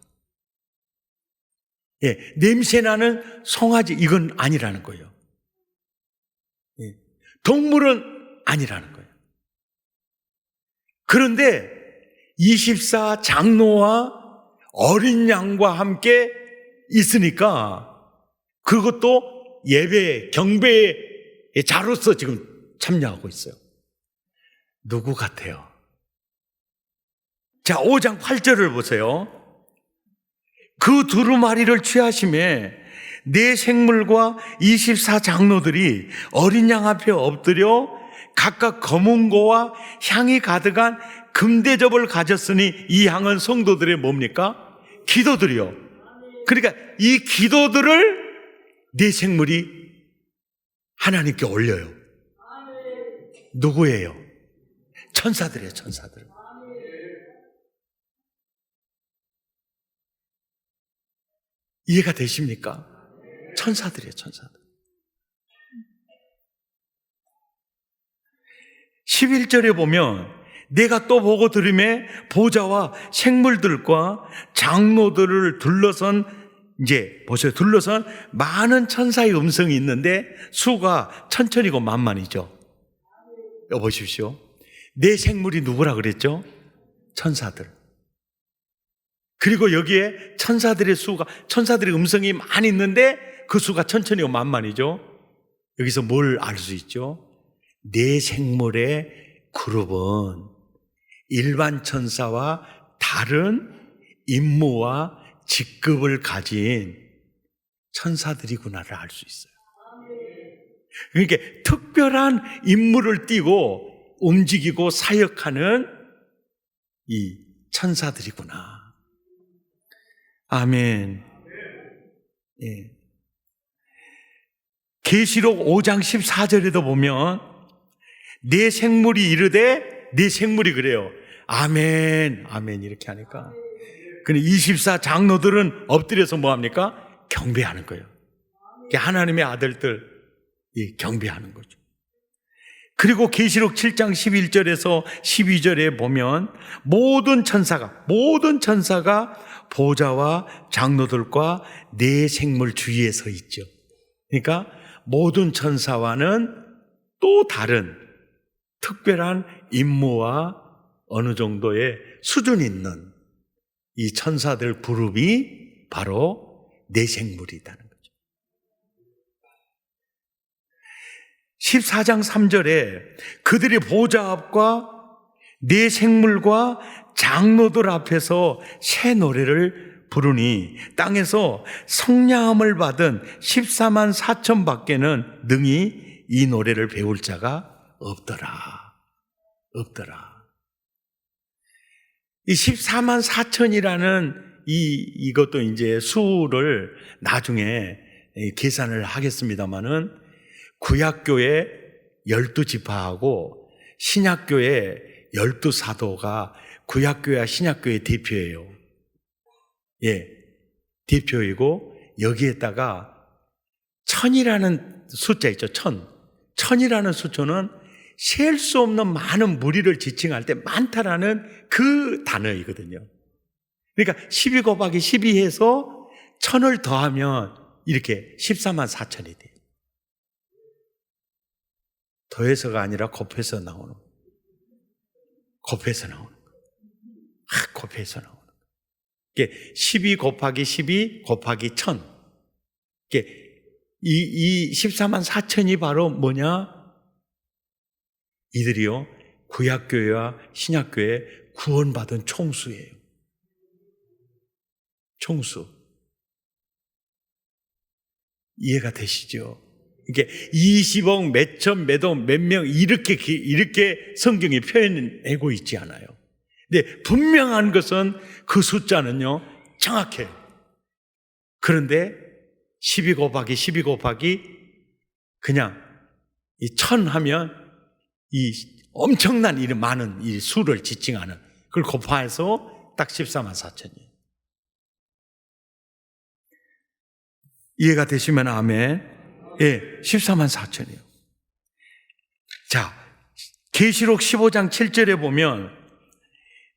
예, 냄새나는 송아지 이건 아니라는 거예요. 예, 동물은 아니라는 거예요. 그런데 24 장로와 어린 양과 함께 있으니까 그것도 예배, 경배의 자로서 지금 참여하고 있어요. 누구 같아요? 자, 5장 8절을 보세요. 그 두루마리를 취하심에 네 생물과 24 장로들이 어린 양 앞에 엎드려 각각 검은 고와 향이 가득한 금대접을 가졌으니 이 향은 성도들의 뭡니까? 기도들이요. 그러니까 이 기도들을 네 생물이 하나님께 올려요. 누구예요? 천사들이에요, 천사들. 이해가 되십니까? 천사들이에요, 천사들. 11절에 보면 내가 또 보고 들음에 보좌와 생물들과 장로들을 둘러선 보세요. 둘러선 많은 천사의 음성이 있는데 수가 천천이고 만만이죠. 여기 보십시오. 네 생물이 누구라 그랬죠? 천사들. 그리고 여기에 천사들의 음성이 많이 있는데 그 수가 천천히고 만만이죠. 여기서 뭘 알 수 있죠? 네 생물의 그룹은 일반 천사와 다른 임무와 직급을 가진 천사들이구나를 알 수 있어요. 그러니까 특별한 임무를 띠고 움직이고 사역하는 이 천사들이구나. 아멘. 예. 계시록 5장 14절에도 보면 네 생물이 이르되 네 생물이 그래요. 아멘, 아멘 이렇게 하니까 근데 24 장로들은 엎드려서 뭐합니까? 경배하는 거예요. 하나님의 아들들 경배하는 거죠. 그리고 계시록 7장 11절에서 12절에 보면 모든 천사가 보좌와 장로들과 네 생물 주위에 서 있죠. 그러니까 모든 천사와는 또 다른 특별한 임무와 어느 정도의 수준 있는 이 천사들 그룹이 바로 네 생물이라는 거죠. 14장 3절에 그들이 보좌 앞과 네 생물과 장로들 앞에서 새 노래를 부르니 땅에서 성량함을 받은 14만 4천 밖에는 능히 이 노래를 배울 자가 없더라. 이 14만 4천이라는 이것도 이제 수를 나중에 계산을 하겠습니다만은 구약교회 12지파하고 신약교회 12사도가 구약교회와 신약교회 대표예요. 대표이고 여기에다가 천이라는 숫자 있죠. 천이라는 수초는 셀 수 없는 많은 무리를 지칭할 때 많다라는 그 단어이거든요. 그러니까 12 곱하기 12 해서 천을 더하면 이렇게 14만 4천이 돼요. 더해서가 아니라 곱해서 나오는 거예요. 곱해서 나오는 거예요. 이게 12 곱하기 12 곱하기 1000. 이 14만 4천이 바로 뭐냐? 이들이요, 구약교회와 신약교회 구원받은 총수예요. 총수. 이해가 되시죠? 이게 20억 몇천 몇억 몇 명 이렇게 성경이 표현하고 있지 않아요. 근데 분명한 것은 그 숫자는요 정확해요. 그런데 12 곱하기 12 곱하기 그냥 이 천 하면 이 엄청난 이 많은 이 수를 지칭하는 그걸 곱해서 딱 14만 4천이에요. 이해가 되시면 아멘. 14만 4천이에요. 자, 계시록 15장 7절에 보면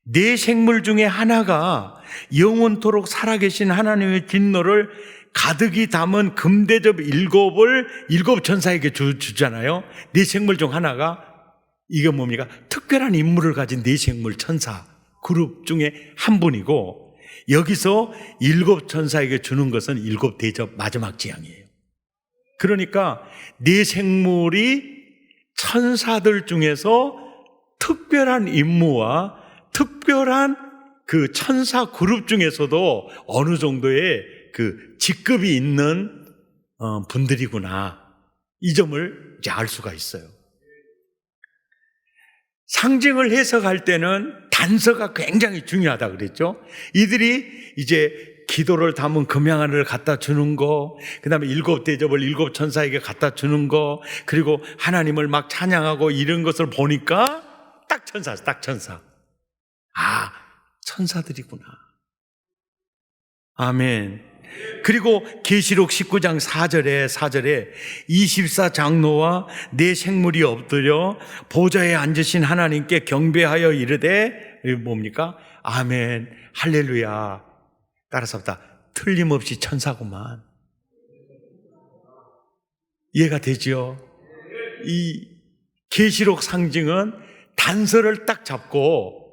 네 생물 중에 하나가 영원토록 살아계신 하나님의 진노를 가득히 담은 금대접 7을 7 천사에게 주잖아요. 네 생물 중 하나가 이게 뭡니까? 특별한 임무를 가진 네 생물 천사 그룹 중에 한 분이고 여기서 7 천사에게 주는 것은 7 대접 마지막 재앙이에요. 그러니까 네 생물이 천사들 중에서 특별한 임무와 특별한 그 천사 그룹 중에서도 어느 정도의 그 직급이 있는 분들이구나. 이 점을 이제 알 수가 있어요. 상징을 해석할 때는 단서가 굉장히 중요하다 그랬죠. 이들이 이제 기도를 담은 금양하늘을 갖다 주는 거, 그 다음에 7 대접을 7 천사에게 갖다 주는 거, 그리고 하나님을 막 찬양하고 이런 것을 보니까 딱 천사. 아, 천사들이구나. 아멘. 그리고 계시록 19장 4절에 24 장로와 네 생물이 엎드려 보좌에 앉으신 하나님께 경배하여 이르되 뭡니까? 아멘, 할렐루야. 따라서 틀림없이 천사구만. 이해가 되죠? 이 계시록 상징은 단서를 딱 잡고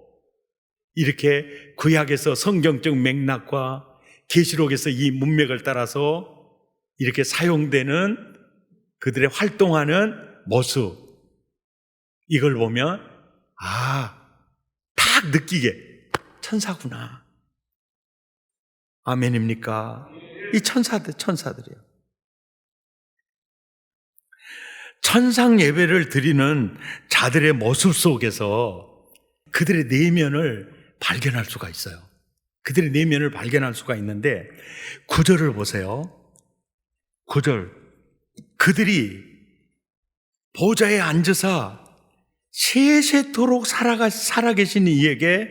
이렇게 구약에서 성경적 맥락과 계시록에서 이 문맥을 따라서 이렇게 사용되는 그들의 활동하는 모습, 이걸 보면 딱 느끼게 천사구나. 아멘입니까? 이 천사들이에요. 천상 예배를 드리는 자들의 모습 속에서 그들의 내면을 발견할 수가 있어요. 그들의 내면을 발견할 수가 있는데 9절을 보세요. 9절. 그들이 보좌에 앉으사 세세토록 살아계신 이에게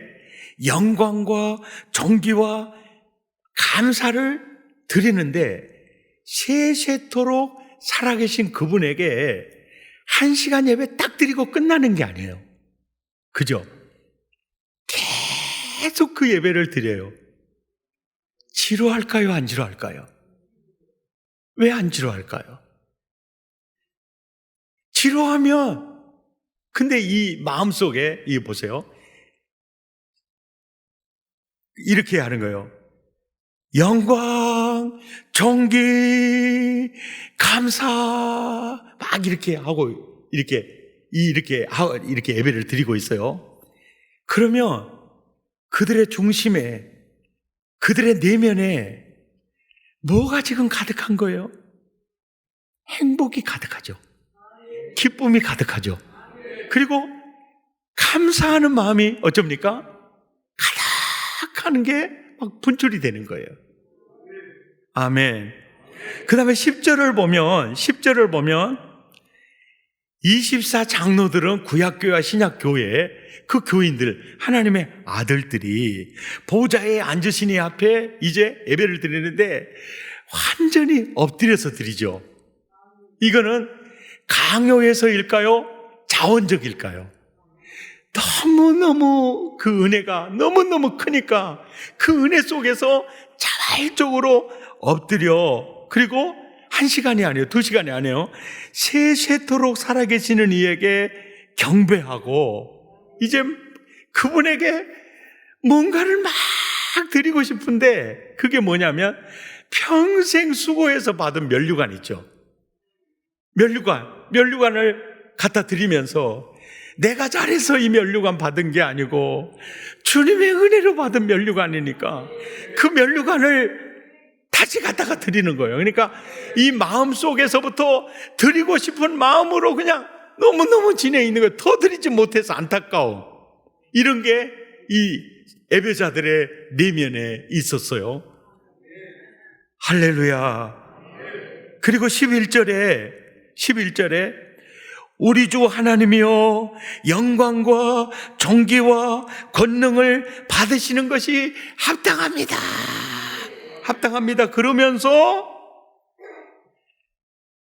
영광과 존귀와 감사를 드리는데 세세토록 살아계신 그분에게 1시간 예배 딱 드리고 끝나는 게 아니에요. 그죠? 계속 그 예배를 드려요. 지루할까요? 안 지루할까요? 왜 안 지루할까요? 지루하면, 근데 이 마음속에, 이 보세요. 이렇게 하는 거예요. 영광, 존귀, 감사, 막 이렇게 하고, 이렇게 예배를 드리고 있어요. 그러면 그들의 중심에, 그들의 내면에 뭐가 지금 가득한 거예요? 행복이 가득하죠. 기쁨이 가득하죠. 그리고 감사하는 마음이 어쩝니까? 가득하는 게 막 분출이 되는 거예요. 아멘. 그 다음에 10절을 보면 24 장로들은 구약교회와 신약교회 그 교인들, 하나님의 아들들이 보좌에 앉으신 이 앞에 이제 예배를 드리는데 완전히 엎드려서 드리죠. 이거는 강요해서일까요? 자원적일까요? 너무너무 그 은혜가 너무너무 크니까 그 은혜 속에서 자발적으로 엎드려, 그리고 1시간이 아니에요, 2시간이 아니에요, 세세토록 살아계시는 이에게 경배하고 이제 그분에게 뭔가를 막 드리고 싶은데 그게 뭐냐면 평생 수고해서 받은 면류관 있죠. 면류관을 갖다 드리면서 내가 잘해서 이 면류관 받은 게 아니고 주님의 은혜로 받은 면류관이니까 그 면류관을 다시 갖다가 드리는 거예요. 그러니까 이 마음 속에서부터 드리고 싶은 마음으로 그냥 너무너무 지내 있는 거예요. 더 드리지 못해서 안타까움. 이런 게 이 예배자들의 내면에 있었어요. 할렐루야. 그리고 11절에 우리 주 하나님이여 영광과 존귀와 권능을 받으시는 것이 합당합니다. 그러면서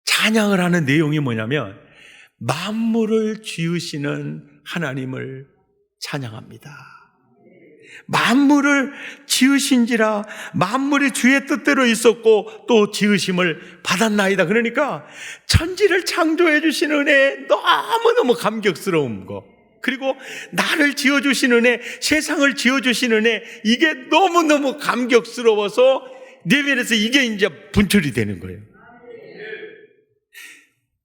찬양을 하는 내용이 뭐냐면 만물을 지으시는 하나님을 찬양합니다. 만물을 지으신지라 만물이 주의 뜻대로 있었고 또 지으심을 받았나이다. 그러니까 천지를 창조해 주신 은혜에 너무너무 감격스러운 거, 그리고 나를 지어주신 은혜, 세상을 지어주신 은혜, 이게 너무너무 감격스러워서 내면에서 이게 이제 분출이 되는 거예요.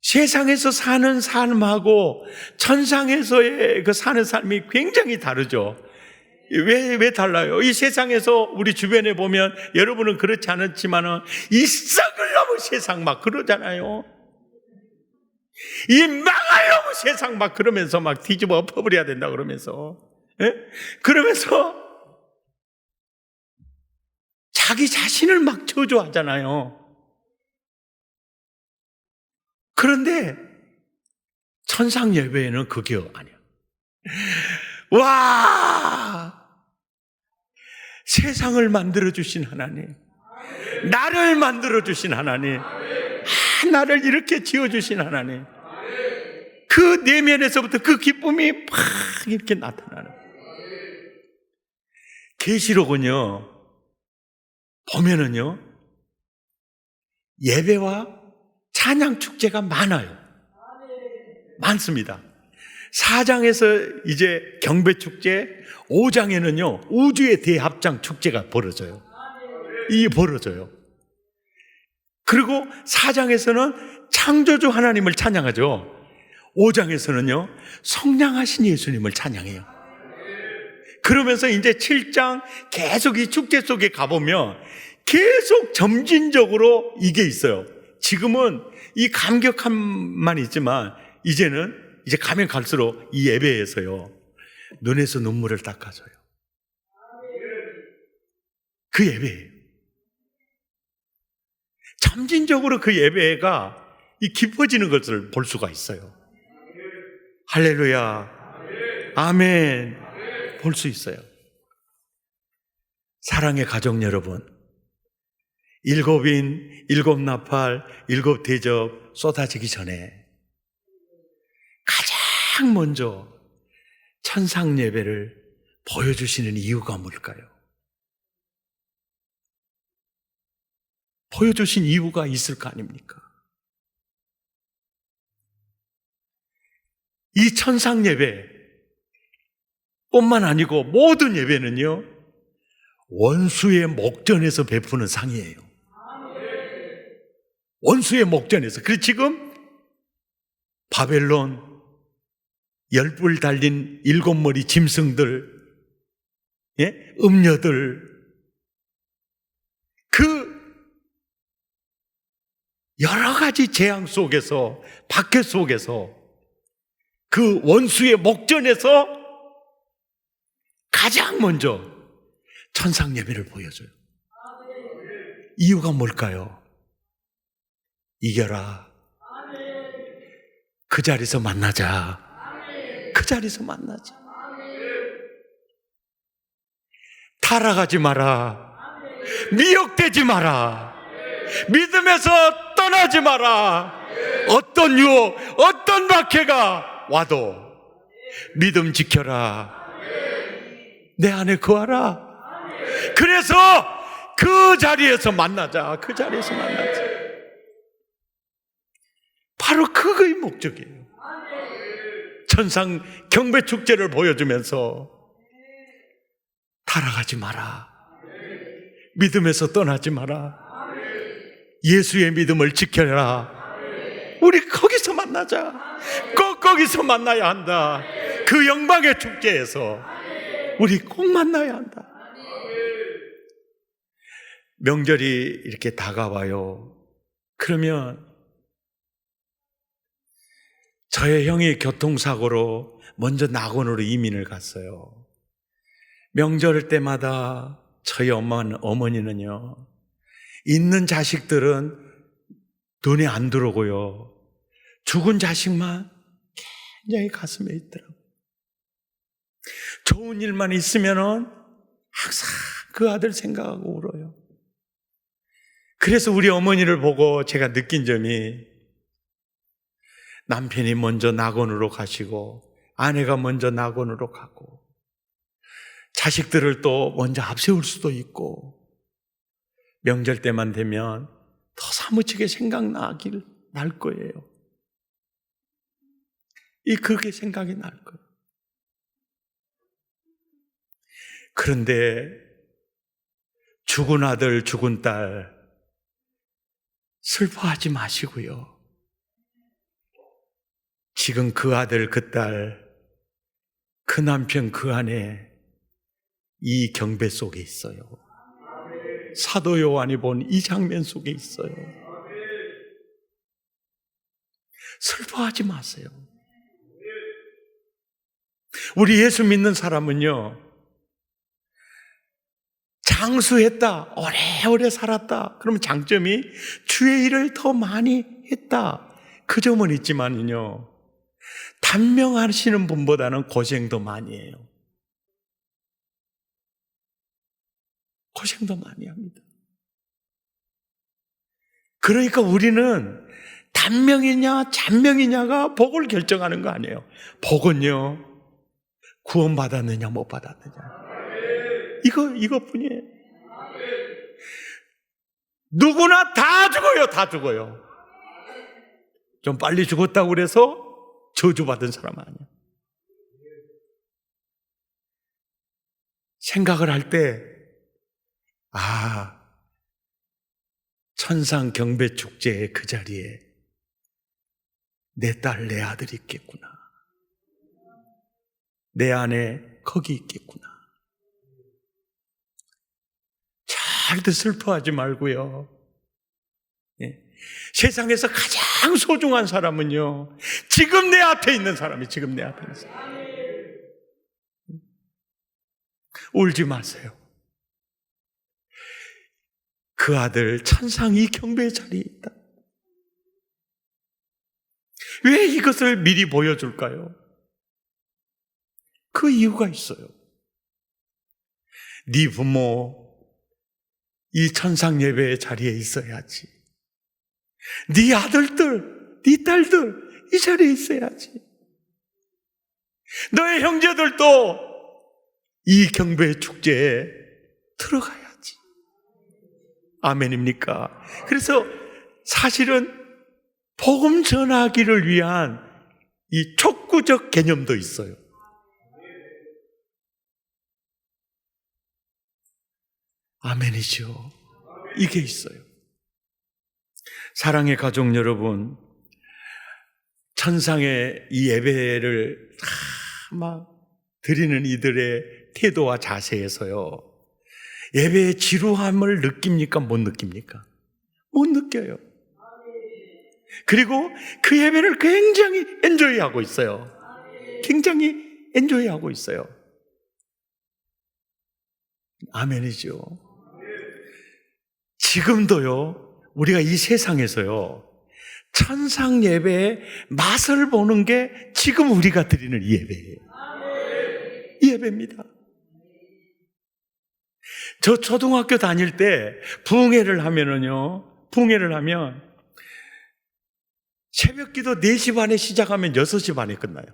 세상에서 사는 삶하고 천상에서의 그 사는 삶이 굉장히 다르죠. 왜 달라요? 이 세상에서 우리 주변에 보면 여러분은 그렇지 않았지만은 이 썩을 놈의 세상 막 그러잖아요. 이 망할 놈의 세상 막 그러면서 막 뒤집어 엎어버려야 된다 그러면서, 예? 그러면서 자기 자신을 막 저주하잖아요. 그런데 천상 예배에는 그게 아니야. 와! 세상을 만들어주신 하나님, 나를 만들어주신 하나님, 나를 이렇게 지어주신 하나님, 그 내면에서부터 그 기쁨이 막 이렇게 나타나는. 계시록은요, 보면은요, 예배와 찬양 축제가 많아요. 많습니다. 4장에서 이제 경배 축제, 5장에는요 우주의 대합장 축제가 벌어져요. 그리고 4장에서는 창조주 하나님을 찬양하죠. 5장에서는요 성량하신 예수님을 찬양해요. 그러면서 이제 7장 계속 이 축제 속에 가보면 계속 점진적으로 이게 있어요. 지금은 이 감격함만 있지만 이제는 이제 가면 갈수록 이 예배에서요 눈에서 눈물을 닦아줘요. 그 예배예요. 점진적으로 그 예배가 이 깊어지는 것을 볼 수가 있어요. 할렐루야, 아멘. 볼 수 있어요. 사랑의 가족 여러분, 7인, 7나팔, 7대접 쏟아지기 전에 가장 먼저 천상 예배를 보여주시는 이유가 뭘까요? 보여주신 이유가 있을 거 아닙니까? 이 천상 예배 뿐만 아니고 모든 예배는요, 원수의 목전에서 베푸는 상이에요. 원수의 목전에서. 그래서 지금 바벨론 10뿔 달린 7머리 짐승들, 예? 음녀들, 그 여러 가지 재앙 속에서, 박해 속에서, 그 원수의 목전에서 가장 먼저 천상 예배를 보여줘요. 이유가 뭘까요? 이겨라. 그 자리에서 만나자. 그 자리에서 만나자. 타락하지 마라. 미혹되지 마라. 믿음에서 떠나지 마라. 어떤 유혹, 어떤 박해가 와도 믿음 지켜라. 내 안에 거하라. 그래서 그 자리에서 만나자. 그 자리에서 만나자. 바로 그거의 목적이에요. 천상 경배 축제를 보여주면서 타락하지 마라. 믿음에서 떠나지 마라. 예수의 믿음을 지켜라. 우리 거기서 만나자. 꼭 거기서 만나야 한다. 그 영광의 축제에서 우리 꼭 만나야 한다. 명절이 이렇게 다가와요. 그러면 저의 형이 교통사고로 먼저 낙원으로 이민을 갔어요. 명절 때마다 저희 어머니는요, 있는 자식들은 눈에 안 들어오고요, 죽은 자식만 굉장히 가슴에 있더라고요. 좋은 일만 있으면은 항상 그 아들 생각하고 울어요. 그래서 우리 어머니를 보고 제가 느낀 점이, 남편이 먼저 낙원으로 가시고 아내가 먼저 낙원으로 가고 자식들을 또 먼저 앞세울 수도 있고, 명절 때만 되면 더 사무치게 생각나길 날 거예요. 그렇게 생각이 날 거예요. 그런데 죽은 아들, 죽은 딸 슬퍼하지 마시고요. 지금 그 아들, 그 딸, 그 남편, 그 아내 이 경배 속에 있어요. 사도 요한이 본 이 장면 속에 있어요. 슬퍼하지 마세요. 우리 예수 믿는 사람은요, 장수했다, 오래오래 살았다, 그러면 장점이 주의 일을 더 많이 했다, 그 점은 있지만요, 단명하시는 분보다는 고생도 많이 해요. 고생도 많이 합니다. 그러니까 우리는 단명이냐 잔명이냐가 복을 결정하는 거 아니에요. 복은요, 구원받았느냐 못 받았느냐, 이것뿐이에요. 누구나 다 죽어요. 다 죽어요. 좀 빨리 죽었다고 그래서 저주받은 사람 아니에요. 생각을 할 때, 천상 경배 축제의 그 자리에 내 딸, 내 아들이 있겠구나. 내 아내 거기 있겠구나. 절대 슬퍼하지 말고요. 세상에서 가장 소중한 사람은요, 지금 내 앞에 있는 사람이, 지금 내 앞에 있는 사람. 울지 마세요. 그 아들 천상 이 경배의 자리에 있다. 왜 이것을 미리 보여줄까요? 그 이유가 있어요. 네 부모, 이 천상 예배의 자리에 있어야지. 네 아들들, 네 딸들 이 자리에 있어야지. 너의 형제들도 이 경배의 축제에 들어가야지. 아멘입니까? 그래서 사실은 복음 전하기를 위한 이 촉구적 개념도 있어요. 아멘이죠. 이게 있어요. 사랑의 가족 여러분, 천상의 이 예배를 막 드리는 이들의 태도와 자세에서요, 예배의 지루함을 느낍니까? 못 느낍니까? 못 느껴요. 그리고 그 예배를 굉장히 엔조이하고 있어요. 굉장히 엔조이하고 있어요. 아멘이죠. 지금도요, 우리가 이 세상에서요, 천상 예배의 맛을 보는 게 지금 우리가 드리는 이 예배예요. 이 예배입니다. 저 초등학교 다닐 때 부흥회를 하면은요, 부흥회를 하면 새벽 기도 4시 반에 시작하면 6시 반에 끝나요.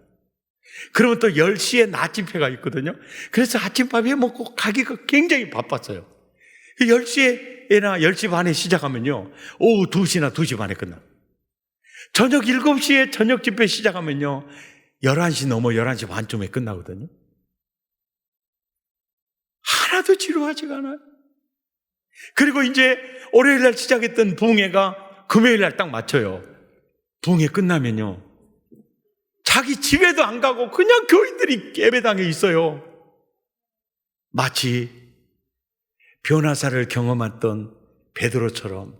그러면 또 10시에 낮 집회가 있거든요. 그래서 아침밥 해 먹고 가기가 굉장히 바빴어요. 10시에나 10시 반에 시작하면요, 오후 2시나 2시 반에 끝나요. 저녁 7시에 저녁 집회 시작하면요, 11시 넘어 11시 반쯤에 끝나거든요. 하나도 지루하지가 않아요. 그리고 이제 월요일 날 시작했던 부흥회가 금요일 날 딱 맞춰요. 부흥회 끝나면요, 자기 집에도 안 가고 그냥 교인들이 예배당에 있어요. 마치 변화사를 경험했던 베드로처럼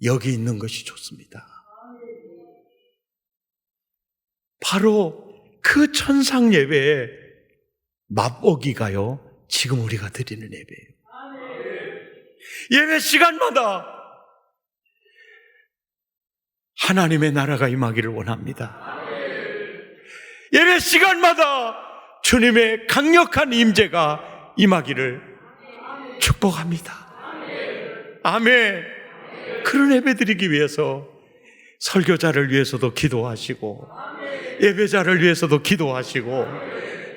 여기 있는 것이 좋습니다. 바로 그 천상 예배의 맛보기가요, 지금 우리가 드리는 예배예요. 예배 시간마다 하나님의 나라가 임하기를 원합니다. 예배 시간마다 주님의 강력한 임재가 임하기를 축복합니다. 아멘. 그런 예배 드리기 위해서 설교자를 위해서도 기도하시고, 예배자를 위해서도 기도하시고,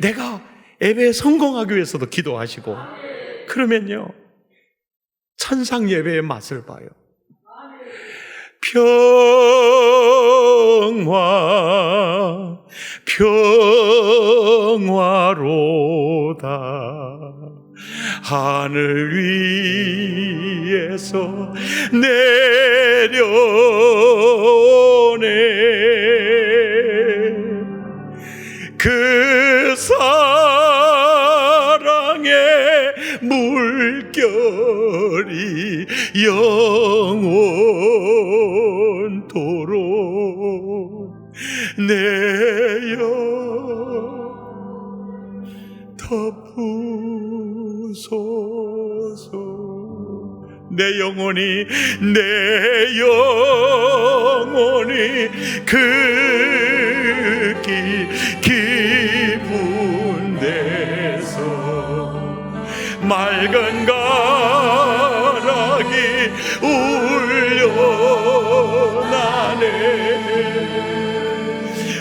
내가 예배에 성공하기 위해서도 기도하시고, 그러면요, 천상 예배의 맛을 봐요. 평화로다. 하늘 위에서 내려오네. 그 사랑의 물결이 영원토록 내여 덮으소서. 내 영혼이 그 깊은 데서 맑은 가락이 울려나네.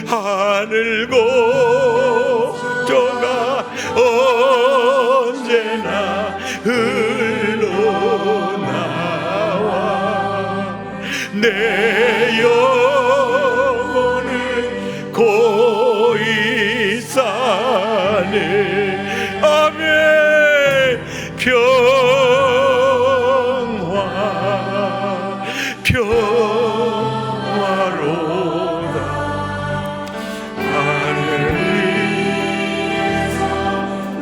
하늘 고조가 언제나 흘러나와 내 영혼을 고이 싸네. 아멘. 평화로다. 하늘 위에서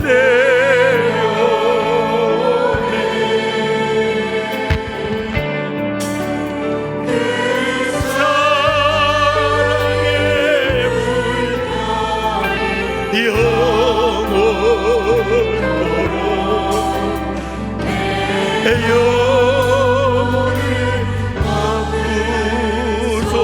내려오네. 그 사랑의 물결이 영원토록 영혼을 덮으소서.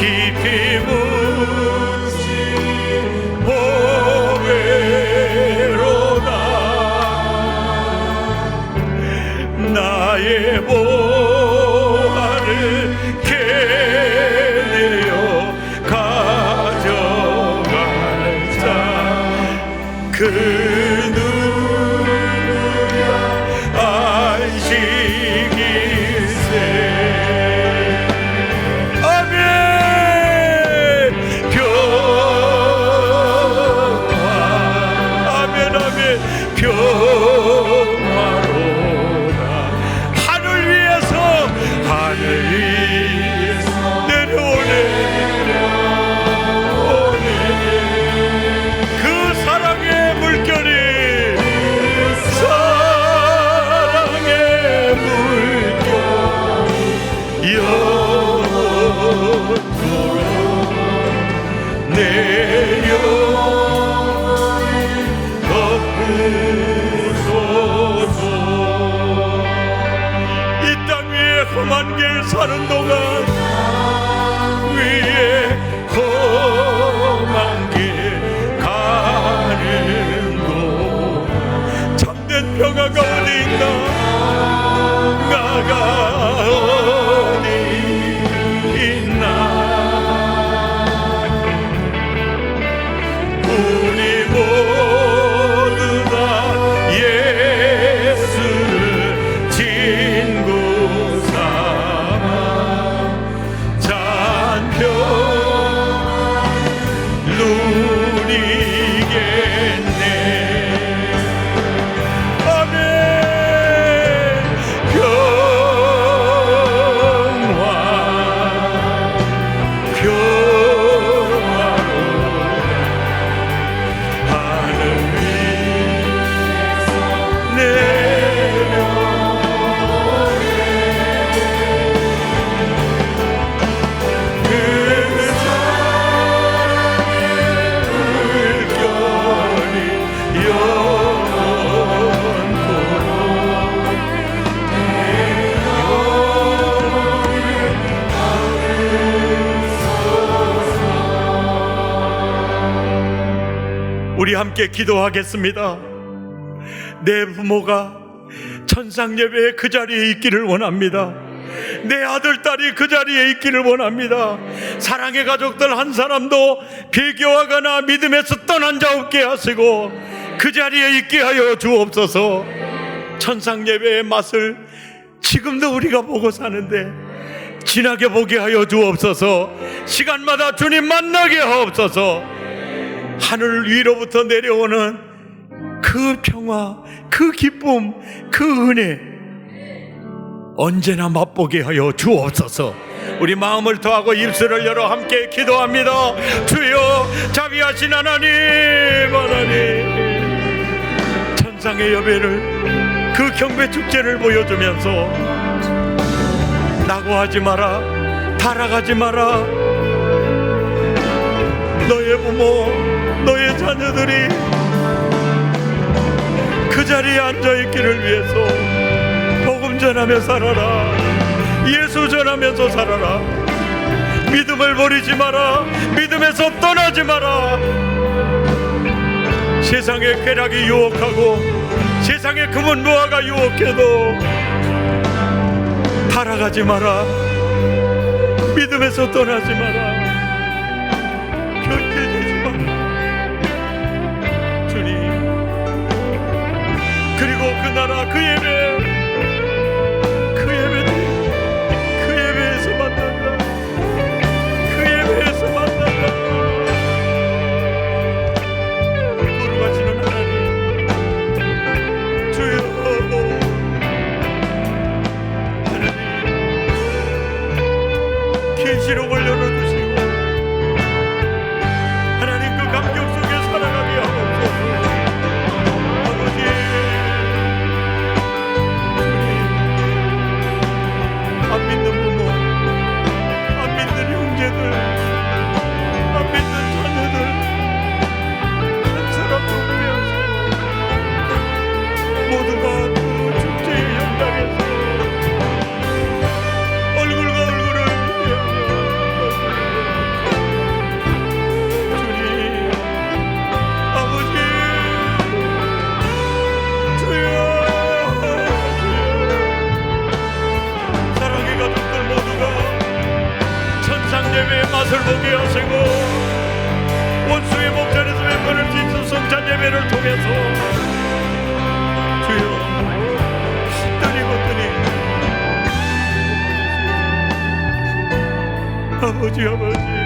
깊이 묻힌 보배로다. 나의 보화를 캐내어 가져갈 자 그 누구야 안식일세. 아멘. 평화. 아멘 아멘. 평화로다. 하늘 위에서 내려오네. 그 사랑의 물결이 영원토록 내려 덮으소서. 이 땅 위에 험한 길 사는 동안 위에 험한 길 가는 동안 참된 평화가 어디 있나? 나가 어디 있나? 우리 모두 다 예수를 친구 삼아 잔평 누리겠네. 아멘. 우리 함께 기도하겠습니다. 내 부모가 천상 예배의 그 자리에 있기를 원합니다. 내 아들, 딸이 그 자리에 있기를 원합니다. 사랑의 가족들 한 사람도 배교하거나 믿음에서 떠난 자 없게 하시고 그 자리에 있게 하여 주옵소서. 천상 예배의 맛을 지금도 우리가 보고 사는데 진하게 보게 하여 주옵소서. 시간마다 주님 만나게 하옵소서. 하늘 위로부터 내려오는 그 평화, 그 기쁨, 그 은혜 언제나 맛보게 하여 주옵소서. 우리 마음을 더하고 입술을 열어 함께 기도합니다. 주여, 자비하신 하나님, 하나님, 천상의 여배를 그 경배 축제를 보여주면서 낙오하지 마라, 타락하지 마라. 너의 부모, 너의 자녀들이 그 자리에 앉아있기를 위해서 복음 전하며 살아라. 예수 전하면서 살아라. 믿음을 버리지 마라. 믿음에서 떠나지 마라. 세상의 쾌락이 유혹하고 세상의 금은 무화가 유혹해도 타락하지 마라. 믿음에서 떠나지 마라. 견디지 마라. 주님, 그리고 그 나라, 그 예배, 그 예배에서 만난다. 그 예배에서 만난다. 거룩하시는 하나님, 주여, 하나님, 계시록을 열어주시고 하나님 그 감격 속에 살아가게 하옵소서. 아버지, 안 믿는 부모, 안 믿는 형제들, 안 믿는 자녀들 한 사람도 없게 하시고 모두가 그 축제의 현장에서 얼굴과 얼굴을 비교하며 보게 하시고 원수의 목전에서 왼편을 뒤집어 성찬 예배를 통해서 주여 뜨니 아버지